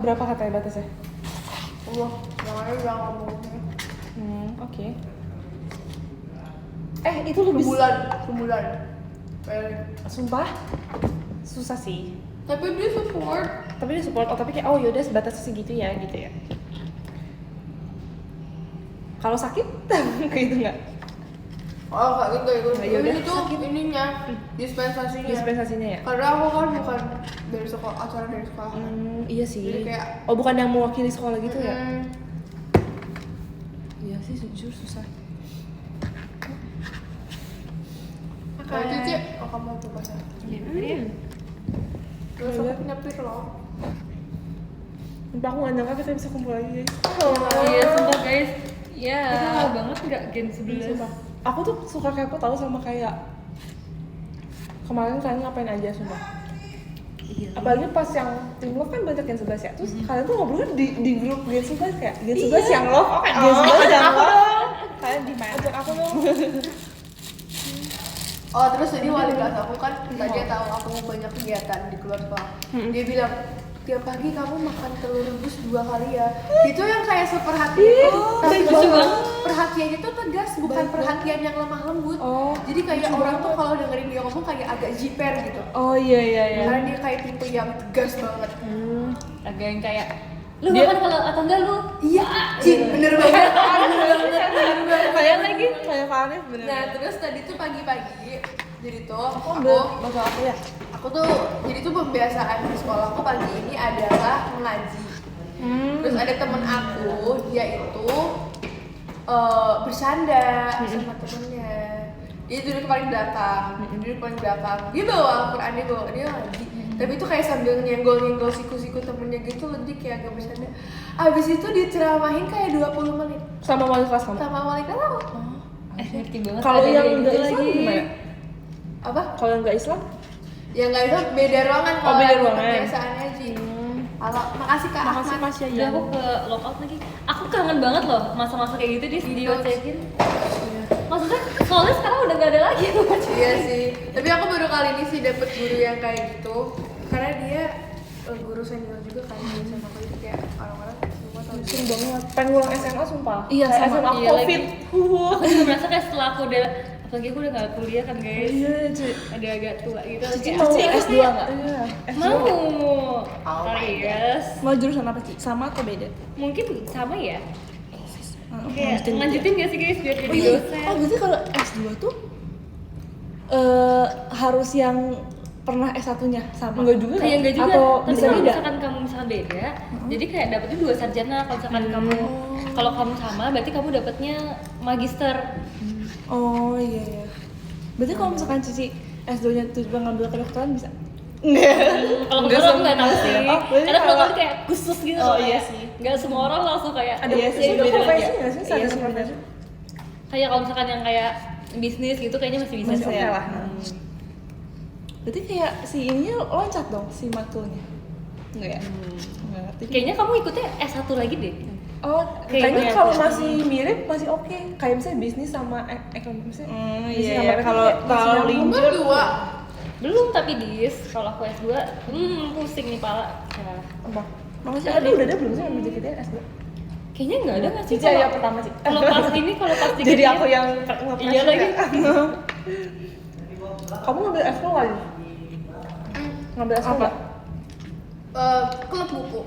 Berapa katanya batasnya? Allah, makanya udah ngomongnya. Oke. Itu lebih Sebulan. sumpah susah sih. Tapi dia support. Tapi kayak yaudah sebatas segitu ya gitu ya. Kalau sakit kayak itu nggak? Oh kayak gitu itu. Nah, yaudah, Ini tuh ininya dispensasinya. ya. Karena aku kan bukan dari sekolah, acara dari sekolah. Iya sih. Jadi kayak bukan yang mewakili sekolah gitu ya? Iya sih jujur susah. Kayak Cici, kamu mau coba saya. Terus aku punya pir loh. Entah aku nggak nyangka kita bisa kumpul lagi. Iya sumpah guys. Ya, banget nggak Gen 11. Sumpah. Aku tuh suka kepo tahu sama kayak kemarin kalian ngapain aja sumpah. Iya. Apalagi pas yang tim love kan banyak Gen 11 ya. Terus kalian tuh ngobrolnya di grup Gen 11 kayak Gen 11 yang love, Gen 11 yang love. Kalian di mana? Ajak aku dong. Oh terus jadi wali kelas aku kan dia tahu aku banyak kegiatan di keluar sekolah. Dia bilang tiap pagi kamu makan telur rebus 2 kali ya. Itu yang kayak seperhatian. Tapi perhatiannya tuh tegas, bukan perhatian yang lemah lembut. Jadi kayak orang tuh kalau dengerin dia ngomong kayak agak jiper gitu. Oh iya. Karena dia kayak tipe yang tegas banget. Agak yang kayak lu makan kalau atau enggak lu? Iya, bener banget. Kayak lagi kayak kalian bener. Nah terus tadi tuh pagi-pagi jadi tuh bakal aku ya. aku tuh jadi tuh pembiasaan di sekolah aku pagi ini adalah mengaji. Terus ada temen aku, dia itu bercanda sama temennya. Dia duduk paling belakang, dia bawa Al-Quran, dia ngaji. Tapi itu kayak sambil nyenggol siku-siku temennya gitu, lebih kayak agak bercanda. Abis itu diceramahin kayak 20 menit Sama wali kelas kamu. sama wali kelas aku. Ngerti banget. Kalau ada yang gitu enggak Islam lagi. gimana? Apa? Kalau yang enggak Islam? Ya nggak itu beda ruangan kalau beda yang ruangan. kebiasaannya Ji. Halo, makasih Kak Makasih Ahmad. Mas Udah Yayan. aku ke lockout lagi. Aku kangen banget loh masa-masa kayak gitu di WhatsApp-in. Maksudnya soalnya sekarang udah gak ada lagi tuh. Iya sih. Tapi aku baru kali ini sih dapet guru yang kayak gitu. Karena dia guru senior juga kan di SMA aku itu kayak orang-orang semua tahu. Seru banget. Pengen ngulang SMA sumpah. Iya, Kayak sama. SMA Iya, Covid. Aku juga merasa kayak setelah aku udah, apalagi aku udah gak kuliah kan guys. Iya, Ci. Ada agak tua gitu. Cici kayak, mau "Cici, S2 ikutnya?" enggak? Iya. Mau. Oh my Serius. Mau jurusan apa, Ci? Sama atau beda? Mungkin sama ya. Kayak Kayak lanjutin gak sih guys biar jadi dosen. berarti kalau S2 tuh harus yang pernah S1-nya sama? Enggak juga Kayak enggak juga. Atau Tapi bisa kalau beda? misalkan kamu misalkan beda, jadi kayak dapetnya 2 sarjana. Kalau misalkan kamu, kalau kamu sama, berarti kamu dapetnya magister. Oh iya. Berarti kalau misalkan Cici S2-nya tuh juga ngambil kedokteran bisa? Kalau Enggak kedokteran aku nggak semua. tahu sih. Oh, berarti Karena kalau- kedokteran kayak khusus gitu. Oh, loh, iya kayak sih. Nggak semua orang langsung kayak Ada iya, beda beda profesi aja. nggak sih? Iya, Ada profesi? kayak kalau misalkan yang kayak bisnis gitu kayaknya masih bisa Masih sih. oke lah. Berarti kayak si ininya loncat dong, si matulnya? Enggak ya? Enggak ngerti. Kayaknya kamu ikutnya S1 lagi deh. Oh, Kayaknya kayaknya kalau ya. masih mirip masih oke. Kayak misalnya bisnis sama ekonomi misalnya. Bisnis iya, sama iya. ekonomi Kalau kayak masih terlalu nyambung. linjur. Enggak dua. Belum tapi dis, kalau aku S2, pusing nih pala. Ya. Apa? Makasih ada udah ada belum sih ambil JKT S2? Kayaknya nggak ada nggak sih? Cici ya pertama sih. Kalau pas ini, kalau pas Jadi dikit-dikit- aku yang Iya lagi. Kamu ngambil S2 kali? Ngambil S2 Apa? nggak? Klub buku.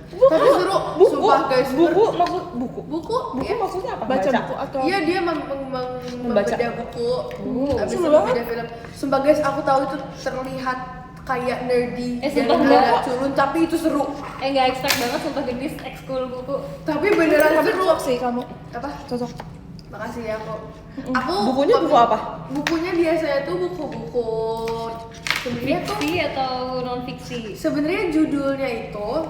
Tapi seru. Buku, Sumpah guys. buku maksud buku. Buku Buku ya. maksudnya apa? Baca buku atau Iya dia Membaca. membedah buku. Habis itu seru banget. membedah film. Sumpah guys, aku tahu itu terlihat kayak nerdy dan sumpah agak enggak. culun, tapi itu seru. Nggak expect banget sumpah gendis ekskul buku. Tapi beneran Tapi seru. cocok sih kamu. Apa? Cocok. Makasih ya aku. Aku Bukunya buku apa? Bukunya biasanya tuh buku-buku sebenarnya tuh Fiksi atau non fiksi? sebenarnya judul ekskul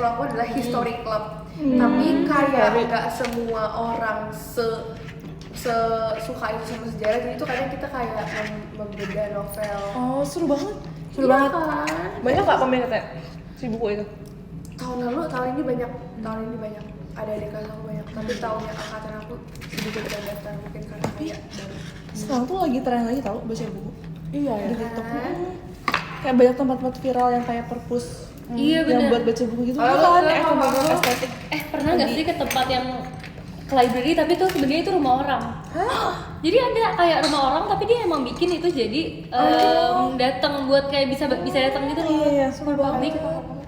aku adalah History Club. Tapi kayak nggak semua orang suka itu sama sejarah, jadi tuh kadang kita kayak membedah novel. Oh, seru banget. Seru Iya banget. kan? Banyak nggak peminatnya si buku itu? Tahun ini banyak. Ada adik kelas aku banyak. Tapi tahunnya angkatan aku sedikit terdaftar mungkin karena kayak baru. Sekarang tuh lagi tren lagi tau baca buku. Iya ya. Di TikTok. Kayak banyak tempat-tempat viral yang kayak perpus Iya yang benar. buat baca buku gitu Kalau kan lu ekonomi apa? estetik. Pernah nggak sih ke tempat yang ke library tapi tuh sebenarnya itu rumah orang? Jadi ada kayak rumah orang tapi dia emang bikin itu jadi datang buat kayak bisa datang gitu loh. Iya, Super public.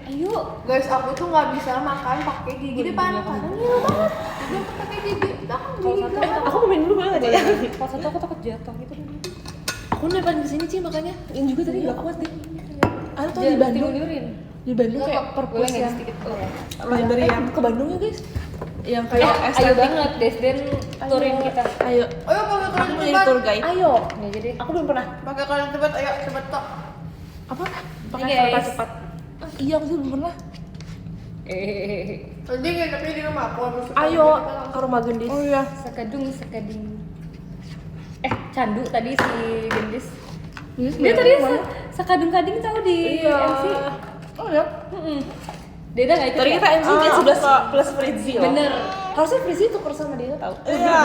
Ayo. Guys, aku tuh nggak bisa makan pakai gigi depan karena ngilu banget. Dia pakai gigi, aku gigi depan. Aku mau main dulu boleh nggak ya? Pas satu aku takut jatuh gitu. Aku nempatin kesini sih makanya ini juga tadi nggak kuat deh. Ada tuh di Jangan Bandung. tidur-tidurin. Di Bandung kayak Boleh perpus nggak yang sedikit? library yang ke Bandung ya guys. Yang kayak Ayo estetik. banget, Desden turin kita. Ayo. Ayo pakai Aku kalian mau jadi cepat. tour guide. Ayo. Ya jadi. Aku belum pernah. Pakai kalian cepat, ayo cepat tok. Apa? Pakai Ini, kereta guys. cepat. Iya, aku sih belum pernah. Nanti nginepnya di rumah aku habis itu Ayo kita langsung- ke rumah gendis. Oh iya. Sekadung. Candu tadi si Gendis. Dia Dia tadi sekadung-kading tahu di MC. Oh ya. Dia udah nggak ikut Tadi ya? kita MC kan 11 plus Fritzi loh. Bener. Harusnya Fritzi tuker sama dia tahu. Iya.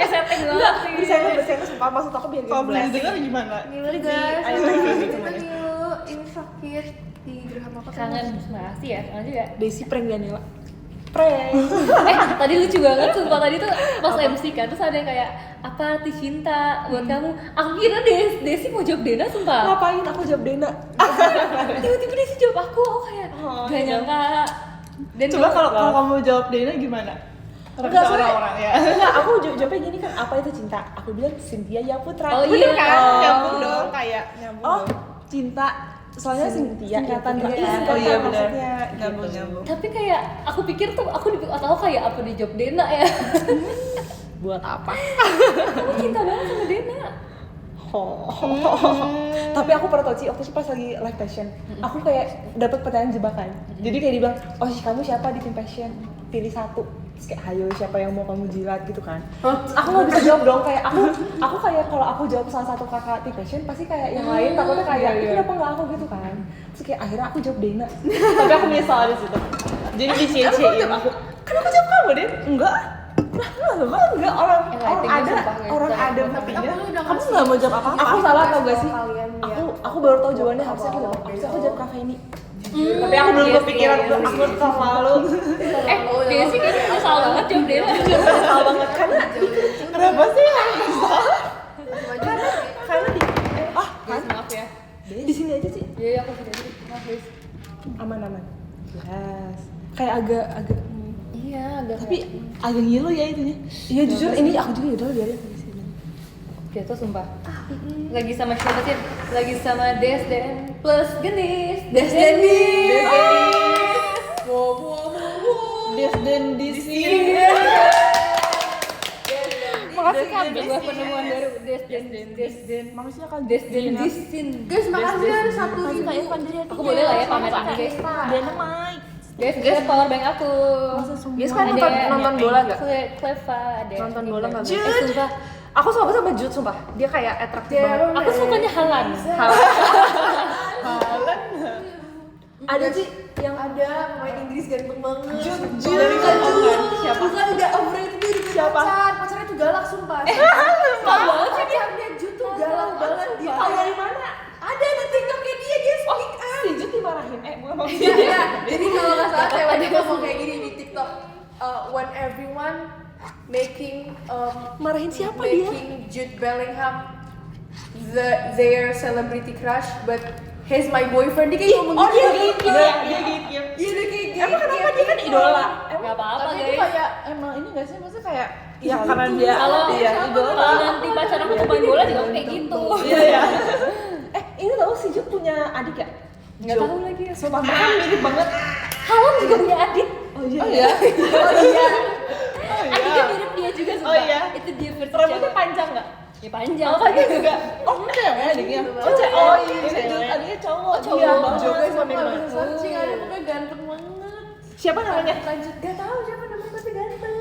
Setting banget sih. Bercanda sumpah maksud aku biar Kalau dia belum dengar gimana? Ngilu guys, Ayo, ayo ayo, kita ayo. ngilu, ini sakit di gerah makan. Kangen, makasih ya, kangen juga. Desi prank Daniela. Prank. Tadi lucu banget, sumpah tadi tuh pas MC kan, terus ada yang kayak apa arti cinta buat kamu. Aku kira Desi mau jawab Dena, sumpah. Ngapain aku jawab Dena? Tiba-tiba Desi jawab aku kayak gak nyangka. Dan Coba kalau kamu jawab Dena gimana? Enggak, Kata soalnya- orang-orang ya. Enggak, aku jawabnya gini kan, apa itu cinta? Aku bilang Cynthia ya Putra. Oh, Bener iya. kan? Oh. Nyambung dong kayak nyambung. Oh, cinta. Soalnya Cynthia singkatan ya Putra. gitu kan. Oh iya benar. maksudnya. Nyambung Gitu. nyambung. tapi kayak aku pikir tuh aku di otak aku kayak apa dijawab Dena ya. Buat apa? Aku cinta banget sama Dena. Tapi aku pernah tau Ci, waktu itu pas lagi live passion, aku kayak dapet pertanyaan jebakan. Jadi kayak dibilang, oh kamu siapa di tim passion? Pilih satu. Terus kayak, ayo siapa yang mau kamu jilat gitu kan? Aku nggak bisa jawab dong, kayak aku kayak kalau aku jawab salah satu kakak tim passion, pasti kayak yang lain takutnya kayak, "Ih, kenapa nggak aku gitu kan? Terus kayak akhirnya aku jawab Dena. Tapi aku menyesal di situ. Jadi dicece-cein. Kan aku jawab kamu deh? Enggak. Enggak orang Enlightenment ada sumpah, guys. orang Sorry. ada Tapi buktinya. aku udah Kamu ngasih nggak mau jawab apa-apa. Aku salah tau gak sih? Kalian ya. Aku baru tahu jawabannya harusnya aku jawab Kak Feni. Tapi aku belum Iya sih, kepikiran iya, iya. aku tahun lalu. Desi kayaknya nyesal banget jawab Dena. Salah banget karena Kenapa sih? karena di Guys, maaf ya. di sini aja sih Iya, aku sudah jadi. Maaf, guys. aman-aman. Yes. Kayak agak Iya, agak tapi agak ngilu ya itunya. Iya jujur ini aku juga udah biarin di sini. jatuh sumpah. Lagi sama siapa sih? Lagi sama Desden plus Genis. Desdenis. Desden di sini. Makasih kan sebuah penemuan baru Desden. Maksudnya kan Desden disin. Guys, makasih ada satu ribu. Aku boleh lah ya pamer ini guys. Dana Mike. Guys, power bank aku. Guys kan nonton bola gak? Cleva ada. Nonton bola nggak? Sumpah. Aku suka sama Jude sumpah. Dia kayak atraktif banget. Aku sukanya Halan. Ada sih yang Ada pemain Inggris ganteng banget. Dari Kandungan. Siapa? Bukan udah overrated dia udah punya Siapa? pacar. Pacarnya tuh galak sumpah. Pacarnya Jude tuh galak banget. Dia tahu kayak dari mana? ada di TikToknya dia speak up. Si Jude dimarahin. Bukan mau Iya, iya. Jadi kalau nggak salah ceweknya ngomong kayak gini di TikTok. When everyone making marahin siapa dia? making Jude Bellingham their celebrity crush, but he's my boyfriend. Dia kayak ngomong Oh dia gitu. gitu. Dia gatekeep. Iya dia kayak gitu. Emang kenapa dia kan idola? Gak apa-apa Tapi itu guys. kayak emang ini gak sih? Maksudnya kayak ya karena dia Kalau iya idola. kalau nanti pacar aku main bola juga kayak gitu. Iya ya. Ini tahu si Jude punya adik ya? Nggak tahu lagi. Sumpah mereka mirip banget. Halan juga punya adik. Oh iya. Oh iya. Adiknya mirip dia juga sumpah. Oh, iya. Itu dia versi Rambutnya cewek. panjang nggak? Ya panjang. Oh panjang juga. Oh, cewek adiknya. Oh cewek. Oh iya. Ini Cewek. Jude adiknya cowok. cowok. Iya, Bang. Jogo Sama sama bisa searching ada pokoknya ganteng banget. Siapa namanya? Lanjut, gak tahu siapa namanya tapi ganteng.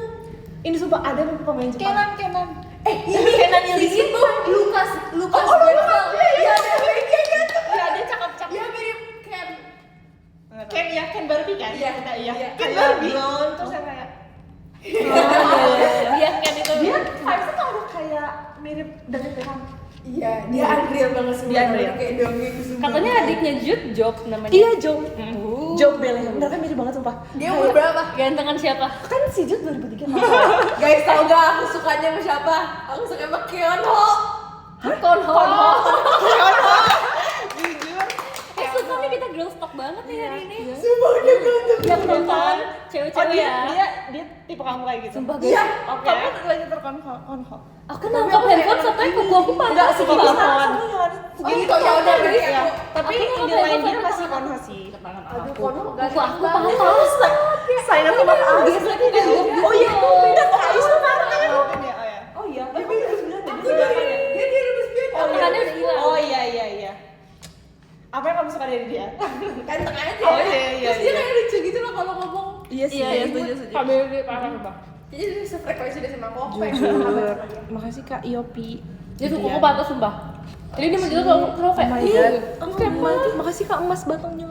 Ini sumpah ada pemain Jepang. Kenan. Ini Kenan yang Di situ Lukas Bertel. Iya, dia ganteng. Iya dia cakep-cakep. Dia mirip Ken. Ken ya Ken Barbie kan? Iya. Iya. Iya. Ken Kayak Barbie. blonde. Terus yang kayak Iya kan itu. dia vibes-nya tuh udah kayak mirip David Beckham. Iya, dia unreal banget Dia sebenarnya. unreal. Kayak dongeng sumpah. Katanya adiknya Jude Job namanya. Iya, Job. Job Bellingham. Mereka mirip banget sumpah. Dia umur berapa? Gantengan siapa? Kan si Job 2003 kan? Guys, tau gak aku sukanya sama siapa? Aku suka sama Keonho. Konho. Jujur. Sumpahnya kita girl talk banget nih hari ini. Sumpah dia ganteng. Yang nonton Oh, cewek-cewek dia, ya. dia tipe kamu kayak gitu. Sumpah Iya. guys. Oke. Kamu lagi terkonho. Aku nangkap handphone sampai kuku aku Enggak patah segini sumpah. kan. Kamu jangan segini. Oh, ya udah, berarti Ya. aku- Tapi aku di nggak lain tahu dia sampai masih tangan konho sih ke tangan Aduh, aku. Kono Kuku ganteng aku banget. patah. Sayang sama aku. Geseknya dari gitu. Oh iya, beda Kak Isu kan. Oh ya. Oh iya. Oh iya. Dia direbus beda. Tangannya udah hilang. Oh iya. Apa yang kamu suka dari dia? Ganteng aja. Oh, iya. Terus dia kayak lucu gitu loh kalau ngomong. Iya Iya, setuju. Kamera dia parah banget. Jadi dia sefrekuensi deh sama aku. Aku pengen Jujur. sahabat sama dia. Makasih Kak Yopi. Dia tuh kuku patah sumpah. Jadi dia menjual kalau kayak Oh my god. Oke, makasih Kak Emas batangnya.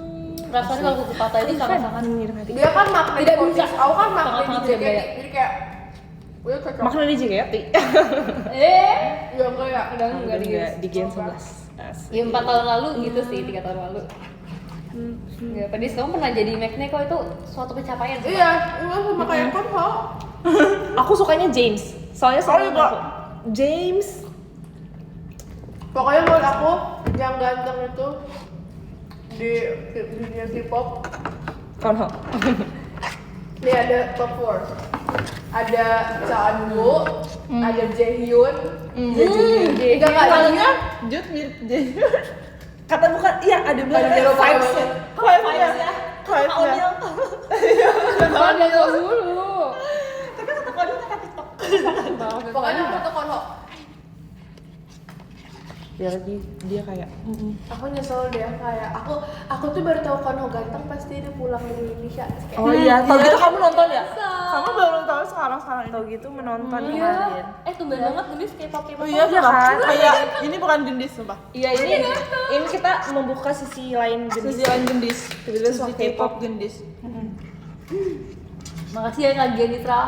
rasanya kalau kuku patah itu sangat-sangat Dia kan makna Tidak di bisa. podcast. Aku kan makna di Sangat-sangat tidak JKT. gaya. Jadi kayak udah cocok. Makna di JKT. Ya enggak ya. enggak di Gen 11. Asik. Ya 4 tahun lalu gitu sih, 3 tahun lalu. Ya, Pedis, kamu pernah jadi Magneco itu suatu pencapaian sumpah. Iya, enggak sama kayak Kono. Aku sukanya James. Soalnya soalnya aku. James. Pokoknya menurut aku yang ganteng itu di dunia K-pop. Konho. Nih ada top 4. Ada Chanwoo, ada Jaehyun. Enggak kalinya Jude mirip James. Kata bukan, iya ada bilang Ada ada Jero vibes banget. ya. Vibes-nya. Ada dulu. Tapi kata Kodil kata TikTok. pokoknya aku tuh Kono. Dia kayak Aku nyesel deh kayak aku tuh baru tahu Kono ganteng pasti dia pulang dari Indonesia. Terus kayak, oh iya, tau gitu kamu nonton ya? Kamu baru tahu sekarang tau gitu menonton Iya. kemarin. Tumben banget Pedis K-pop. Oh iya kan? Kayak ini bukan gendis sumpah. Iya ini kita membuka sisi lain jenis. Sisi lain gendis. Tiba-tiba Sisi suka K-pop gendis. Makasih ya Kak Genitra.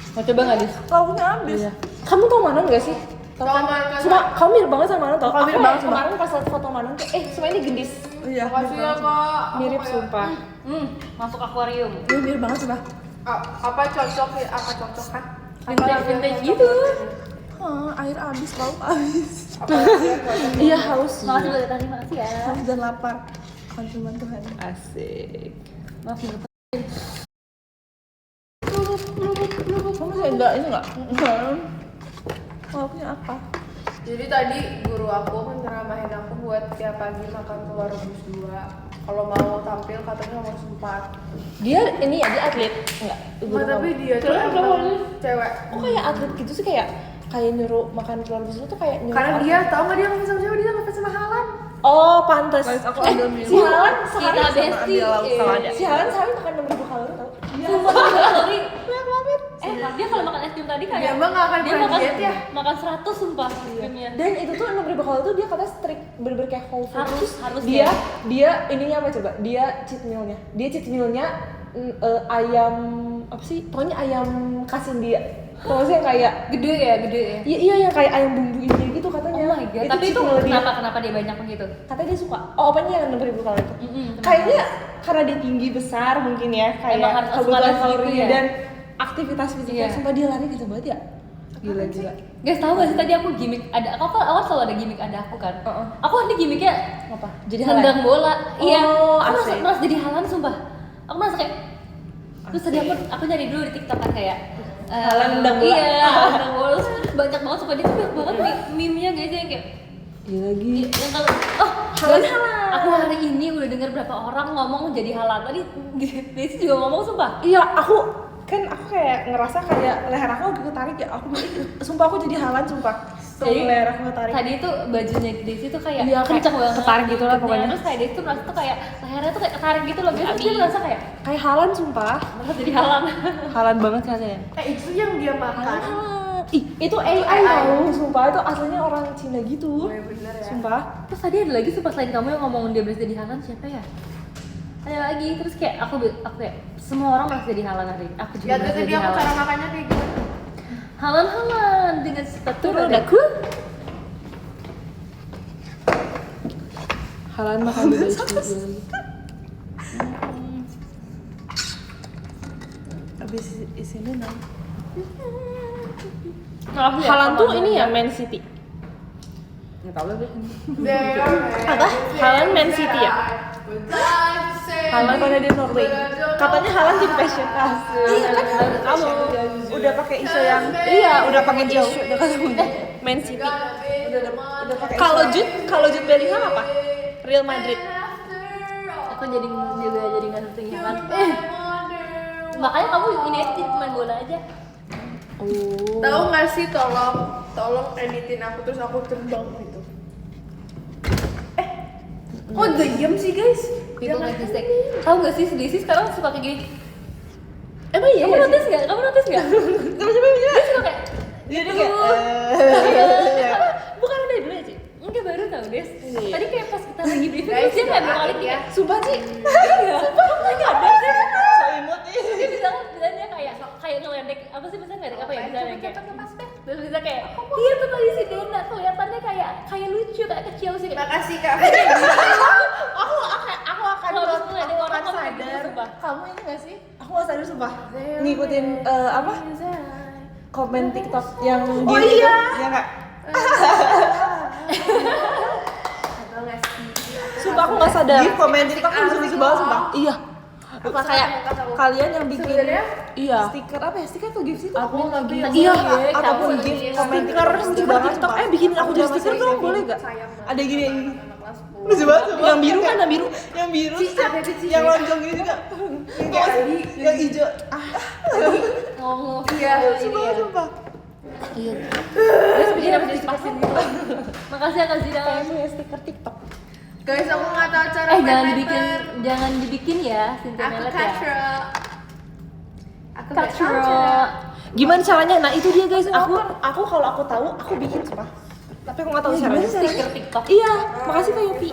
Mau coba nggak Dis? Lauknya habis. Iya. Kamu tau Manon gak sih? Tau Tau kan? Manon. Sumpah, kamu mirip banget sama Manon tau? Kamu mirip Aku banget, kemarin pas liat foto Manon kayak, sumpah ini gendis. Iya. makasih ya Kak. Aku Mirip kayak, sumpah. Masuk akuarium. Dia mirip banget sumpah. Apa cocok ya? Apa cocok kan? Vintage gitu. Air habis, lauk habis. Apa yang cocok? Iya haus. Makasih buat tadi, makasih ya. Haus dan lapar. Akan cuma Tuhan. Asik. Maaf ya. Kamu masih enggak ini enggak? Lauknya apa? Jadi tadi guru aku menceramahin aku buat tiap pagi makan telur rebus 2. Kalau mau tampil katanya nomor 4. Dia ini ya, dia atlet. Enggak. Enggak, tapi dia tuh Terus emang kamu- cewek. Kok kayak atlet gitu sih kayak nyuruh makan telur rebus itu tuh kayak nyuruh Karena atlet. dia tau gak dia ngefans sama siapa? Dia ngefans sama Halan. Oh, pantes. Guys, aku ambil minum. Si Halan Kita sehari besti. ambil lauk salada. si Halan sehari makan 6.000 kalori tau? Sumpah kalori. Dia kalau makan es krim tadi kayak Dia mah nggak akan dia pernah makan diet ya. makan 100 sumpah es krimnya. Dan itu tuh 6.000 kalori tuh dia kata strict bener-bener kayak whole food. Harus dia ya. dia ininya apa coba? Dia cheat mealnya. Dia cheat mealnya ayam apa sih? Pokoknya ayam kasin dia. Tau gak sih yang kayak Gede ya. iya iya yang kayak ayam bumbu India gitu Oh katanya. my god. Tapi cheat itu meal dia. kenapa dia banyak begitu? Katanya dia suka. Oh, apanya yang 6.000 kalori itu? Mm-mm, Kayaknya karena dia tinggi besar mungkin ya, Emang kayak harus kebutuhan asupan kalori segitu ya? dan aktivitas fisiknya. Iya. Sumpah dia lari gitu banget ya. Gila. Guys, tahu gak sih tadi aku gimmick ada aku selalu ada gimmick ada aku kan. Heeh. Aku ada gimmicknya Apa? Jadi Halan? tendang bola. Iya. Oh, Aku asik. merasa jadi Halan sumpah. Aku merasa kayak terus tadi aku nyari dulu di TikTok kan kayak Halan nendang bola. Iya, Halan nendang bola. Terus banyak banget sumpah dia tuh banyak banget meme-nya guys yang kayak Iya lagi. yang kalau Halan, guys, Halan. aku hari ini udah dengar berapa orang ngomong jadi Halan. Tadi Desi juga ngomong sumpah. Iya, aku kayak ngerasa kayak leher aku lagi ketarik ya. Aku sumpah aku jadi Halan sumpah. Jadi leher aku ketarik. tadi tuh bajunya Desi tuh kayak Iya, kayak kenceng banget ketarik gitu lah ikutnya. pokoknya. Terus kayak Desi tuh merasa tuh kayak lehernya tuh kayak ketarik gitu loh. Terus dia merasa kayak Kayak Halan sumpah. merasa jadi Halan. Halan banget katanya. Itu yang dia makan. Halan. Ih, itu AI tau, sumpah itu aslinya orang Cina gitu. Oh, iya bener ya. Sumpah. Terus tadi ada lagi sumpah selain kamu yang ngomongin dia berasa jadi Halan siapa ya? Ada lagi terus kayak aku kayak semua orang merasa jadi Halan hari ini. Aku juga Ya merasa tadi jadi aku Halan. cara makannya kayak gitu. Halan dengan sepatu rodaku. Halan makan dulu lagi. Abis isinya nang. Halan tuh ini ya Man City. Nggak tahu lagi. Apa? Halan Man City ya? Halan pada di Norway. Katanya Halan di fashion kasih. Iya kan kamu udah pakai isu yang udah pakai isu udah ketemu Man City. Udah pakai. Kalau Jude Bellingham apa? Real Madrid. Aku jadi nggak ngerti kan. Makanya kamu ini aja jadi pemain bola aja. Oh. Tahu nggak sih, tolong editin aku terus aku terbang gitu. Oh diam sih guys. People make mistake. Tahu nggak sih Desi sekarang suka kayak gini? Emang iya? Kamu notice nggak? Coba. Dia suka kayak Jadi gitu. kayak Bukan udah dulu ya, Ci? Enggak baru tau, Des. Iya. Tadi kayak pas kita lagi briefing Guys, terus dia kayak doain berkali ya. sumpah sih. Iya. Enggak ada. So imut nih. Dia bilang dia kayak ngeledek apa sih misalnya ngeledek apa ya misalnya kayak terus bisa kayak iya tuh tadi si Dena kelihatannya kayak lucu kayak kecil sih. Makasih kak. Aku akan Kalau misalnya ada orang ngomong kayak gitu, sadar. sumpah. Kamu ini nggak sih? Aku nggak sadar sumpah. Ngikutin apa? Komen TikTok yang Oh gitu. iya. Ya nggak? Sumpah aku nggak sadar. Di komen TikTok kan lucu-lucu banget sumpah. Iya. Apa kayak kalian yang bikin Sebenarnya stiker apa ya? Stiker atau gift sih? Aku lagi Iya, Iya, ataupun tahu. gift Iya, komen stiker lucu banget TikTok. Bikin aku jadi stiker dong, boleh gak? Ada gini yang gini. Lucu banget sumpah. Yang biru kan, yang biru. Yang biru. Yang lonjong gini juga. Yang hijau. Ngomong Iya, Sumpah, sumpah. iya. Terus bikin apa jadi pasin gitu. Makasih ya Kak Zira. Kayak punya stiker TikTok. guys, aku nggak tahu cara Jangan dibikin ya, Cynthia Aku Melet ya. Katra. Gimana caranya? Nah itu dia guys. Aku kalau aku tahu, aku bikin sumpah. Tapi aku nggak tahu caranya. Stiker TikTok. Iya, makasih Kak Yopi.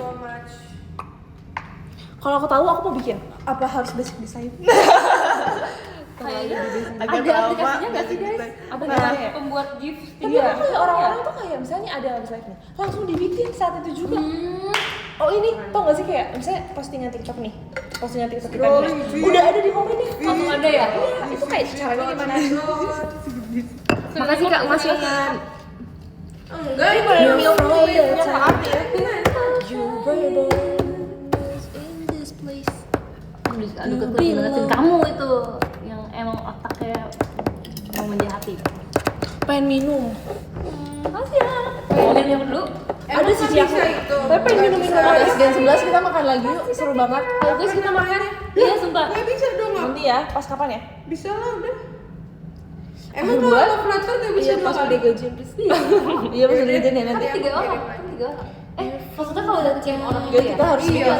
Kalau aku tahu, aku mau bikin. Apa harus basic design? Kayaknya Agak ada lama, aplikasinya nggak sih guys? Apa Nah, namanya? pembuat GIF. Tapi aku kayak orang-orang tuh kayak misalnya ada website-nya, langsung dibikin saat itu juga. Oh ini, tau gak sih kayak misalnya postingan TikTok nih, postingan TikTok kita nih, udah ada di komennya. Langsung ada ya? Itu kayak caranya gimana? Makasih Kak, masih Enggak, Ini pada punya maaf ya. You were born in this place. Aduh kekeliruan kamu itu yang emang otaknya mau menjahati. Pengen minum. Makasih ya. Mau minum dulu? Ada sih aku. Tapi pengen minum aja. Jam 11 kita makan lagi yuk, seru banget. Ayo guys kita makan. Iya sumpah. Nggak bisa dong. Nanti ya, pas kapan ya? Bisa lah udah. Emang kalau mau flutter nggak bisa Iya, pas dong. udah gajian please. Iya, pas udah gajian ya nanti. Tapi 3 orang, kan 3 orang. Maksudnya kalau udah kecium orang Guys, kita harus iya.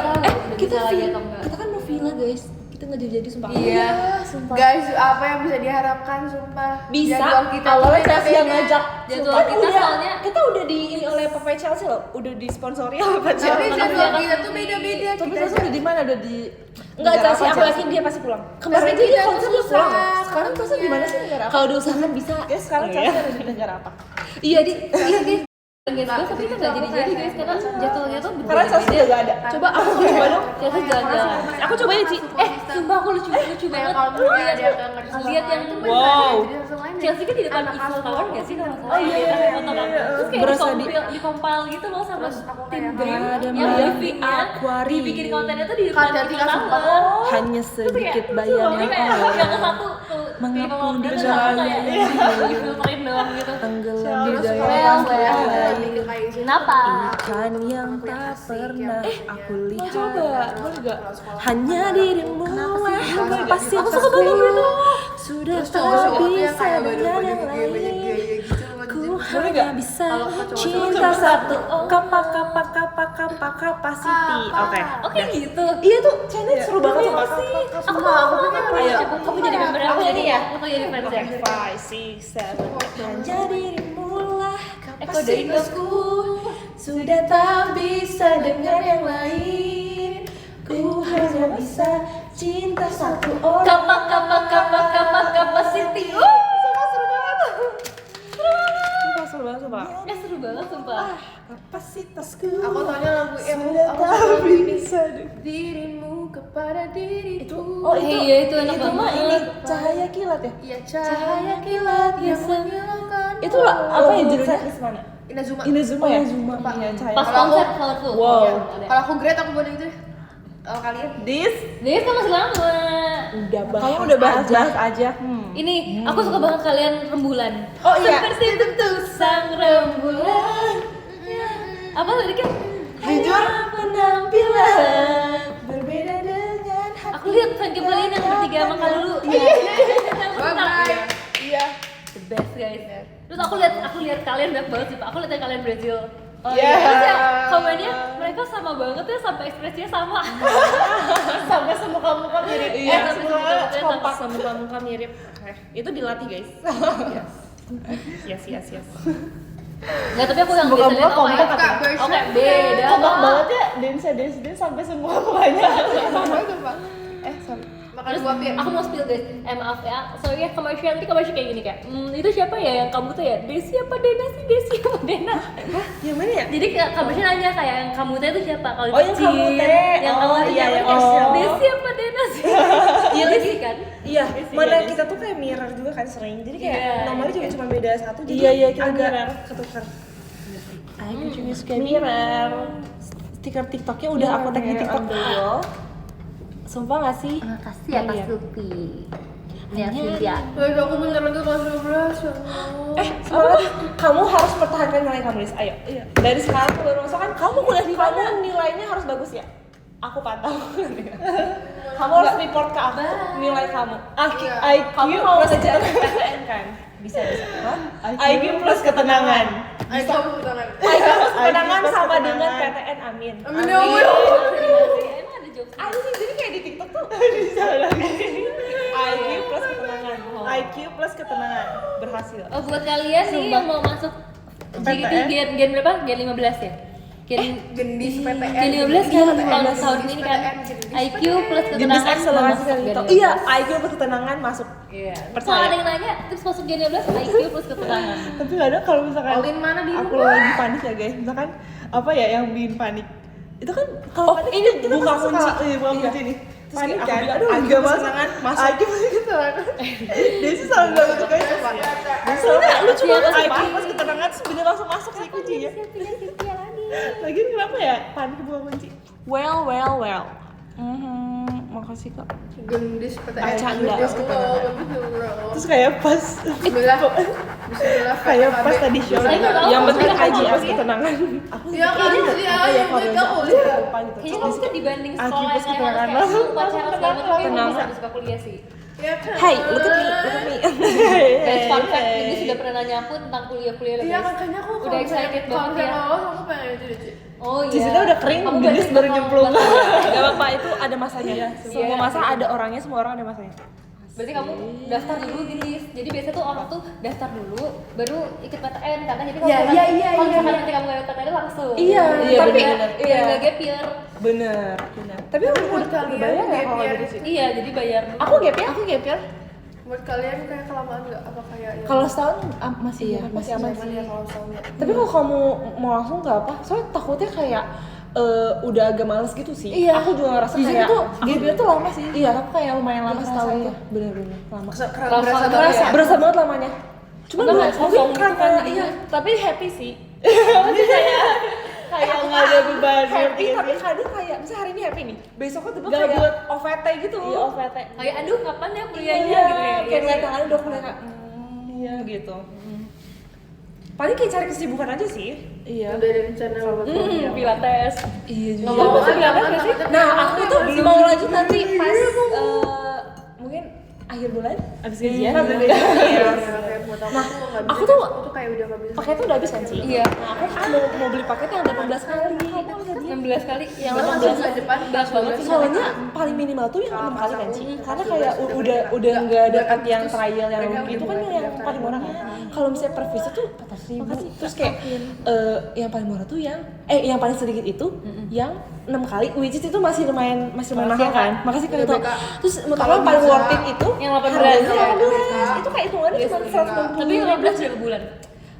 kita lagi villa. atau enggak? Kita kan mau villa guys. Kita nggak jadi sumpah. Iya. sumpah. Guys, apa yang bisa diharapkan sumpah? Bisa. Jadwal kita Awalnya tuh Chelsea yang beda-beda. ngajak. Jadwal Kan kita udah, soalnya kita udah di ini oleh Papa Chelsea loh. Udah disponsori oleh Papa Tapi Chelsea. jadwal kita tuh beda-beda. Tapi Kita Chelsea udah di mana? Udah di Enggak, negara Chelsea apa, aku yakin dia pasti pulang. Kemarin Tapi aja dia kita tuh konser dia susah pulang. Sekarang Chelsea di mana sih negara apa? kalau diusahakan bisa. Guys, sekarang Chelsea ada di negara apa? Iya di iya guys. Guys, tapi kita nggak jadi guys karena jadwalnya tuh Karena Chelsea udah gak ada. Coba aku coba dong. Chelsea jalan-jalan. Aku coba ya, Ci. Sumpah aku lucu banget. kalau Lihat ada yang nggak ngerti lihat yang Wow. Chelsea kan di depan Eiffel Tower nggak sih kalau nggak salah? Oh, iya, iya, Eiffel Tower. iya. Terus kayak Berasa di- dikompil gitu loh sama tim kayak, Dream ada yang Maya briefingnya Aquarium. dibikin kontennya tuh di depan Kaget, Eiffel sumpah. Tower. Hanya sedikit bayang Ini yang kayak oleh yang ke satu tuh Mengapung di itu jalan. kayak difilterin doang gitu. tenggelam di Terus daya kalau well. bikin kayak gitu. Kenapa? ikan yang tak pernah aku lihat. Coba, boleh gak? Hanya dirimu lah pasti aku suka banget itu. sudah Terus tak cowok-cowok tuh yang bisa kayak dengan baju-baju yang gaya-gaya lain. gitu. Ku hanya bisa cowok-cowok cinta satu kapasiti. Oke. Oke gitu. Iya tuh challenge seru banget sama Aku mau coba. Ayo. Kamu jadi member Aku jadi ya? Aku jadi fans ya. 5, 6, 7. Hanya dirimu lah Kodein dong. kapasitasku. Sudah tak bisa dengan yang lain. Ku hanya bisa cinta satu orang. Kapasiti. Sumpah seru banget. Apa? Seru banget sumpah. Kapasitasku. Aku tanya lagu yang sudah aku tak suka lagu ini. bisa. Dirimu kepada diriku. Oh itu, Iya, itu enak itu mah banget. ini cahaya kilat ya. Iya, cahaya kilat yang menyilaukan. Itu lah apa ya judulnya? Mana? Inazuma. Inazuma ya. Inazuma. Iya cahaya. Pas Kalau konser aku- Powerful. Wow. Iya. Kalau aku grade aku boleh gitu deh. Kalian? Dia kan masih lama. Udah bahas. Kamu udah bahas aja. Ini aku suka banget kalian rembulan. Oh iya. Seperti bentuk sang rembulan. Apa tadi kan? Jujur penampilan berbeda dengan hati. Aku lihat fan kalian yang bertiga sama Kak Lulu. Iya. Bye. Iya. The best guys. Terus aku lihat kalian banyak banget sih Pak. Aku lihat kalian Brazil. Oh Iya. Terus ya komennya mereka sama banget ya sampai ekspresinya sama. Sampai semua kamu mirip. Iya, sampai semua semuanya kompak sama muka mirip. Itu dilatih guys. Yes. Enggak, tapi aku yang biasa lihat kompak kayak Kak, version. oke beda. Kompak Kak. banget ya dance sampai semua mukanya. Sama itu, Pak. Makan Terus buah pir. aku mau spill guys, maaf ya, sorry ya commercial nanti commercial kayak gini kayak, itu siapa ya yang kamu tuh ya, Desi apa Dena sih, Desi apa Dena? Yang mana ya? Jadi commercial nanya kayak yang kamu teh itu siapa? Kalau Oh, yang kecil, kamu teh. yang Oh, kamu teh iya, siapa? yang Esel. Desi apa Dena sih? Iya Desi kan? Iya, Desi, mana iya, Desi. kita tuh kayak mirror juga kan sering. Jadi kayak Iya, nomornya juga cuma beda satu. Jadi Iya, kita agak mirror. ketukar. Aku juga suka mirror. Stiker TikToknya udah aku tag di TikTok. Sumpah gak sih? Makasih ya Kak Supi. Ya Cynthia. Guys, aku bentar lagi kelas 12 ya Allah. Semangat, kamu harus pertahankan nilai kamu, Lis. Ayo. Dari sekarang aku baru masuk kan kamu kuliah di mana? Nilainya harus bagus ya. Aku pantau. Kamu harus report ke aku nilai kamu. Iya. IQ plus PTN kan? Bisa. Hah? IQ plus ketenangan. Ayo kamu tangan. IQ plus ketenangan sama dengan PTN, amin. Amin ya Allah. Emang ada jokes? Ada sih, jadi kayak di TikTok tuh bisa lagi. IQ plus ketenangan. IQ plus ketenangan berhasil. Oh buat kalian nih yang mau masuk GT gen berapa? Gen 15 ya? Gendis PTN. Gen 15 kan tahun ini kan IQ plus Gendis ketenangan akselerasi masuk kali Gen itu. 15. Iya, IQ plus ketenangan masuk. Iya. Kalau Percaya. ada yang nanya, tips masuk Gen 15 IQ plus ketenangan. Tapi kadang kalau misalkan Olin mana di aku rumah? lagi panik ya guys, misalkan apa ya yang bikin panik itu kan kalau panik ini kita buka pasti suka- kunci. iya, buka kunci nih. Terus Panik kayak kan? aku bilang, aduh IQ juga plus masuk ketenangan, masuk IQ plus ketenangan. Dia sih selalu bilang gitu guys. Soalnya Lucu Iya, banget pasti. IQ plus ketenangan terus bener langsung masuk sih kuncinya. Lagian kenapa ya panik buka kunci? Well. Makasih kak. Gendis PTN. Bercanda. Gendis ketenangan. Terus kayak pas Bismillah. Bismillah. kayak pas PKB. tadi show. Saya nggak tahu, Yang penting maksudnya IQ kamu plus ya? ketenangan. Aku Ya kan, dia ya yang gue tahu ya. lupa gitu. Kayaknya kamu tuh dibanding IQ sekolah plus yang ketenangan. kayak harus pacaran segala macam kayak Tenang. kamu bisa suka kuliah sih. Ya kan. Hey, look at me. Guys, fun fact, ini sudah pernah nanya aku tentang kuliah-kuliah lah Iya guys. kan kayaknya aku Udah excited kalau banget misalnya ya. lolos aku pengen itu deh. Ci. Oh iya. Cisita udah kering, Kamu Gendis berarti baru bakal- nyemplung. bakal- Gak apa-apa, itu ada masanya. Semua Iya. masa ada orangnya, semua orang ada masanya. Berarti kamu daftar dulu gini. Jadi biasa tuh orang tuh daftar dulu baru ikut PTN karena jadi kalau Iya, misalkan- iya, kalau iya, misalkan iya. nanti kamu lewat PTN langsung. Iya, tapi bener. iya nggak gap year. Bener. Tapi aku Buat udah kalian bayar ya gap kalau year. gitu sih. Iya, jadi bayar dulu. Aku gap ya. Buat kalian kayak kelamaan nggak? Apa kayak yang Kalau setahun masih Iya, masih aman zaman sih. ya kalau tahun ya? Tapi kalau kamu mau langsung nggak apa? Soalnya takutnya kayak udah agak males gitu sih. Iya. Aku juga ngerasa Di sini kayak tuh gap year tuh lama sih. Iya, aku kayak lumayan lama Berasa setahun iya. tuh. Bener-bener lama. Berasa Berasa banget ya? Berasa banget lamanya. Cuma Enggak, gue nggak mungkin kosong gitu karena kan, iya, Tapi happy sih. kayak nggak ada beban. Happy ngerti tapi gak sih? kadang kayak misalnya hari ini happy nih, besoknya tiba Gabut. kayak OVT gitu. Iya, OVT. Kayak aduh kapan ya kuliahnya Iya, gitu ya. kayak ngeliat tangannya udah kuliah kayak iya gitu. Paling kayak cari kesibukan aja sih. Iya. Udah ada rencana buat kuliah. Pilates. Iya juga. Ngomong Iya, apa Pilates aman, nggak sih? aman, Nah, aman, aku aman, tuh aman. mau lanjut nanti pas mungkin akhir bulan abis gajian. Iya, kayak buat aku Nah, tuh nggak aku bisa. tuh- Aku tuh kayak udah nggak bisa. Paketnya udah habis kan sih? Iya. Nah, aku mau beli paket yang 18 kali. 16 kali. Yang Langsung 18 bulan depan belas banget sih. Soalnya paling minimal tuh yang 6 kali kan sih? Karena kayak udah nggak dapet yang trial yang rookie itu kan yang paling murah kan? Kalau misalnya per visit tuh 400.000. Terus kayak yang paling murah tuh yang paling sedikit itu yang 6 kali, which is itu masih lumayan mahal kan? Makasih Kak Ito. Terus menurut aku yang paling bisa- worth it itu yang 18 harganya ya. 18. Itu kayak hitungannya cuma 160. Tapi 15 berapa bulan?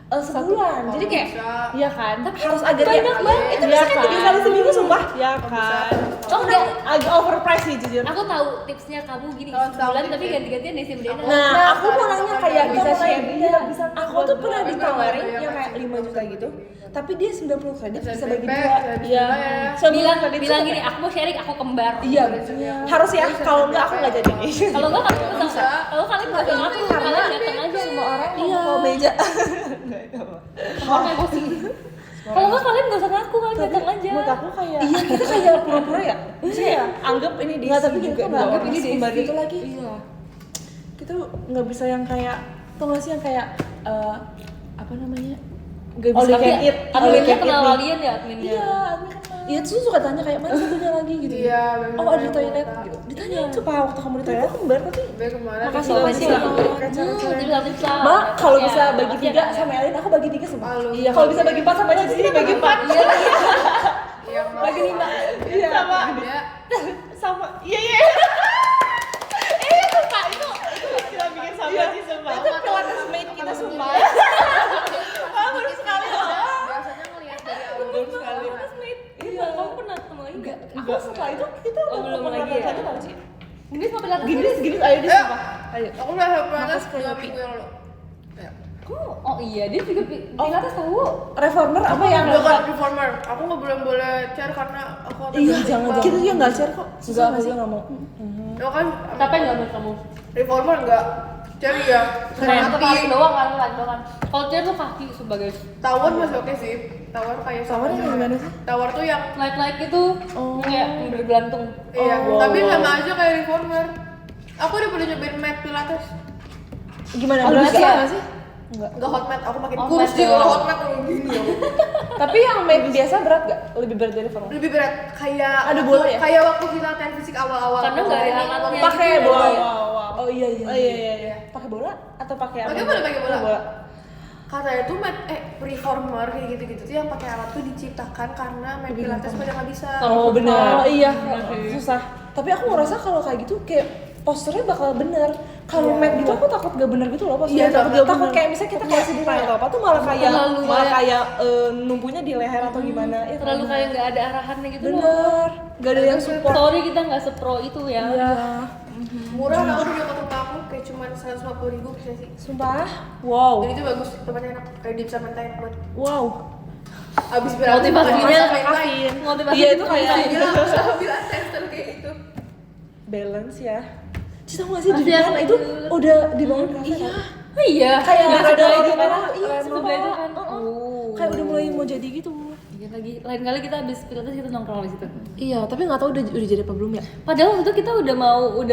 sebulan. Jadi kayak bisa. iya kan? Tapi harus itu agak banyak banget. Itu bisa kan 3 kali seminggu sumpah. Ya kan. Oh enggak, Agak overpriced sih jujur. aku tahu tipsnya kamu gini Oh, tahu sebulan tapi tipsnya. ganti-gantian nih sama Dena. Nah, aku mau nanya kayak bisa Bisa share share. iya, bisa. Aku tuh pernah Tapi ditawarin berapa yang kayak 5 juta gitu. Tapi dia 90 kredit bisa bagi SPP, 2. Iya. bilang gini, aku mau sharing, aku kembar. Iya, harus ya. Kalau enggak aku enggak jadi nih. Kalau enggak kalian Bisa. bisa. Kalau kalian enggak usah ngaku, kalian datang aja. Semua orang Iya. mau meja. Orang emosi. Kalau enggak kalian enggak usah ngaku, kalian datang aja. Menurut aku kayak iya kita kayak pura-pura ya. Maksudnya ya anggap ini di Nggak, tapi kita juga tuh dua anggap orang ini kembar Desi. gitu lagi. Iya. Kita nggak bisa yang kayak, tau gak sih yang kayak apa namanya? Gak bisa All you kayak can eat. Adminnya kenal kalian ya adminnya. Iya, admin kenal. Iya, terus suka tanya kayak mana satunya lagi gitu. Iya, bener. Oh, ada di toilet gitu. Ditanya itu Pak waktu kamu di toilet kembar tapi Gue kemarin Makasih di banget sih. Tips lah. Ma, kalau Ya, bisa bagi makasih 3 ya. sama Elin, aku bagi 3 semua. Halo. Iya, kalau bisa bagi 4 sama aja sini bagi 4. Iya, Bagi 5. Iya, Sama. Iya. Sama. Iya, iya. Sumpah itu kita bikin sama sih sumpah. Itu Pilates mate kita sumpah. Baru sekali loh. Biasanya ngelihat dari awal Baru sekali. Iya, kamu pernah ketemu lagi enggak? Aku setelah itu kita Oh, udah belum pernah lagi ya? lagi tau sih. Gini mau pilates Gini, terus? gini, ayo di sumpah. Ayo. Aku udah pernah Makas kayak 2 Pi. minggu yang lalu. Ya. Oh iya, dia juga pilates tahu. Reformer apa yang Bukan reformer. Aku nggak belum boleh share karena aku akan iya, terlibat. jangan kita juga nggak share kok. Enggak, aku juga enggak mau. Lo kan Siapa yang enggak menurut kamu? reformer enggak share ya. Keren, Karena kaki doang kan, kaki doang. Kalau dia tuh kaki sebagai tawar masih oke sih. Tawar kayak Tawar yang gimana sih? Tawar tuh yang like gitu, kayak bergelantung. iya, wow, tapi wow. sama aja kayak reformer. Aku udah pernah nyobain mat pilates. Gimana? Oh, Berat bisa ya? nggak sih? Enggak hot mat, aku makin Hot kurus mat sih kalau doang. hot mat kayak gini ya. Tapi yang mate biasa berat gak? Lebih berat dari reformer? Lebih berat kayak Ada bola ya? Kayak waktu kita latihan fisik awal-awal. Karena nggak ada alatnya. Pakai gitu bola. ya. Oh iya iya. Oh iya iya iya. Pakai bola atau pakai apa? Pakai bola, pakai bola. Bola. Katanya tuh mat reformer kayak gitu-gitu tuh yang pakai alat tuh diciptakan karena mat pilates pada nggak bisa. Oh benar. Oh iya. Susah. Tapi aku ngerasa kalau kayak gitu kayak posturnya bakal bener. Kalau Iya. mat gitu aku takut gak bener gitu loh posturnya. Iya, takut takut takut bener. kayak misalnya kita kayak sedih atau apa tuh malah kayak Terlalu malah kayak- kayak numpunya di leher atau gimana. Ya, Terlalu kayak nggak ada arahannya gitu loh. bener. Gak ada yang support. Sorry kita nggak sepro itu ya. Iya. Murah tau di dekat rumah aku kayak cuma 150.000 bisa sih. Sumpah. Wow. Dan itu bagus, tempatnya enak. Kayak di bisa mentain buat Wow. abis berarti Motivasinya mentain. motivasi Iya, itu kayak- Gila, aku sama bilang tester kayak gitu. Balance ya. Cita nggak sih di Masih depan aku itu dulu. udah dibangun kafe Iya. kan? Oh iya. Kayak Nggak ada sebelah lagi itu merah. kan. Iya, Sebelah itu kan. Oh. Kayak udah mulai mau jadi gitu. Iya lagi. Lain kali kita habis pilates kita nongkrong di situ. Iya, tapi nggak tahu udah jadi apa belum ya? Padahal waktu itu kita udah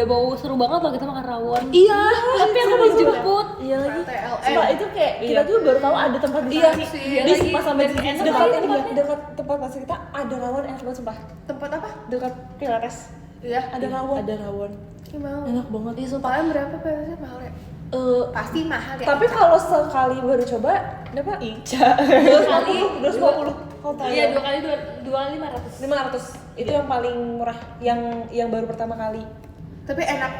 mau seru banget loh kita makan rawon. Iya. Tapi aku belum jemput. Iya lagi. TLM. Sumpah itu kayak kita tuh baru tahu ada tempat di Iya sini. sih. Iya Di lagi. pas sama Dan di enak dekat lagi ini tempatnya. dekat tempat pas kita ada rawon enak banget sumpah. Tempat apa? Dekat Pilates. Iya. Ada rawon. Ada rawon. Ini mau. Enak banget. Iya, sumpah. Kalian berapa PLS-nya mahal ya? Pasti mahal ya. Tapi kalau sekali baru coba berapa? Ica. 250. Hotel. Iya 2 kali 500. 500. Itu yang paling murah yang baru pertama kali. Tapi enak.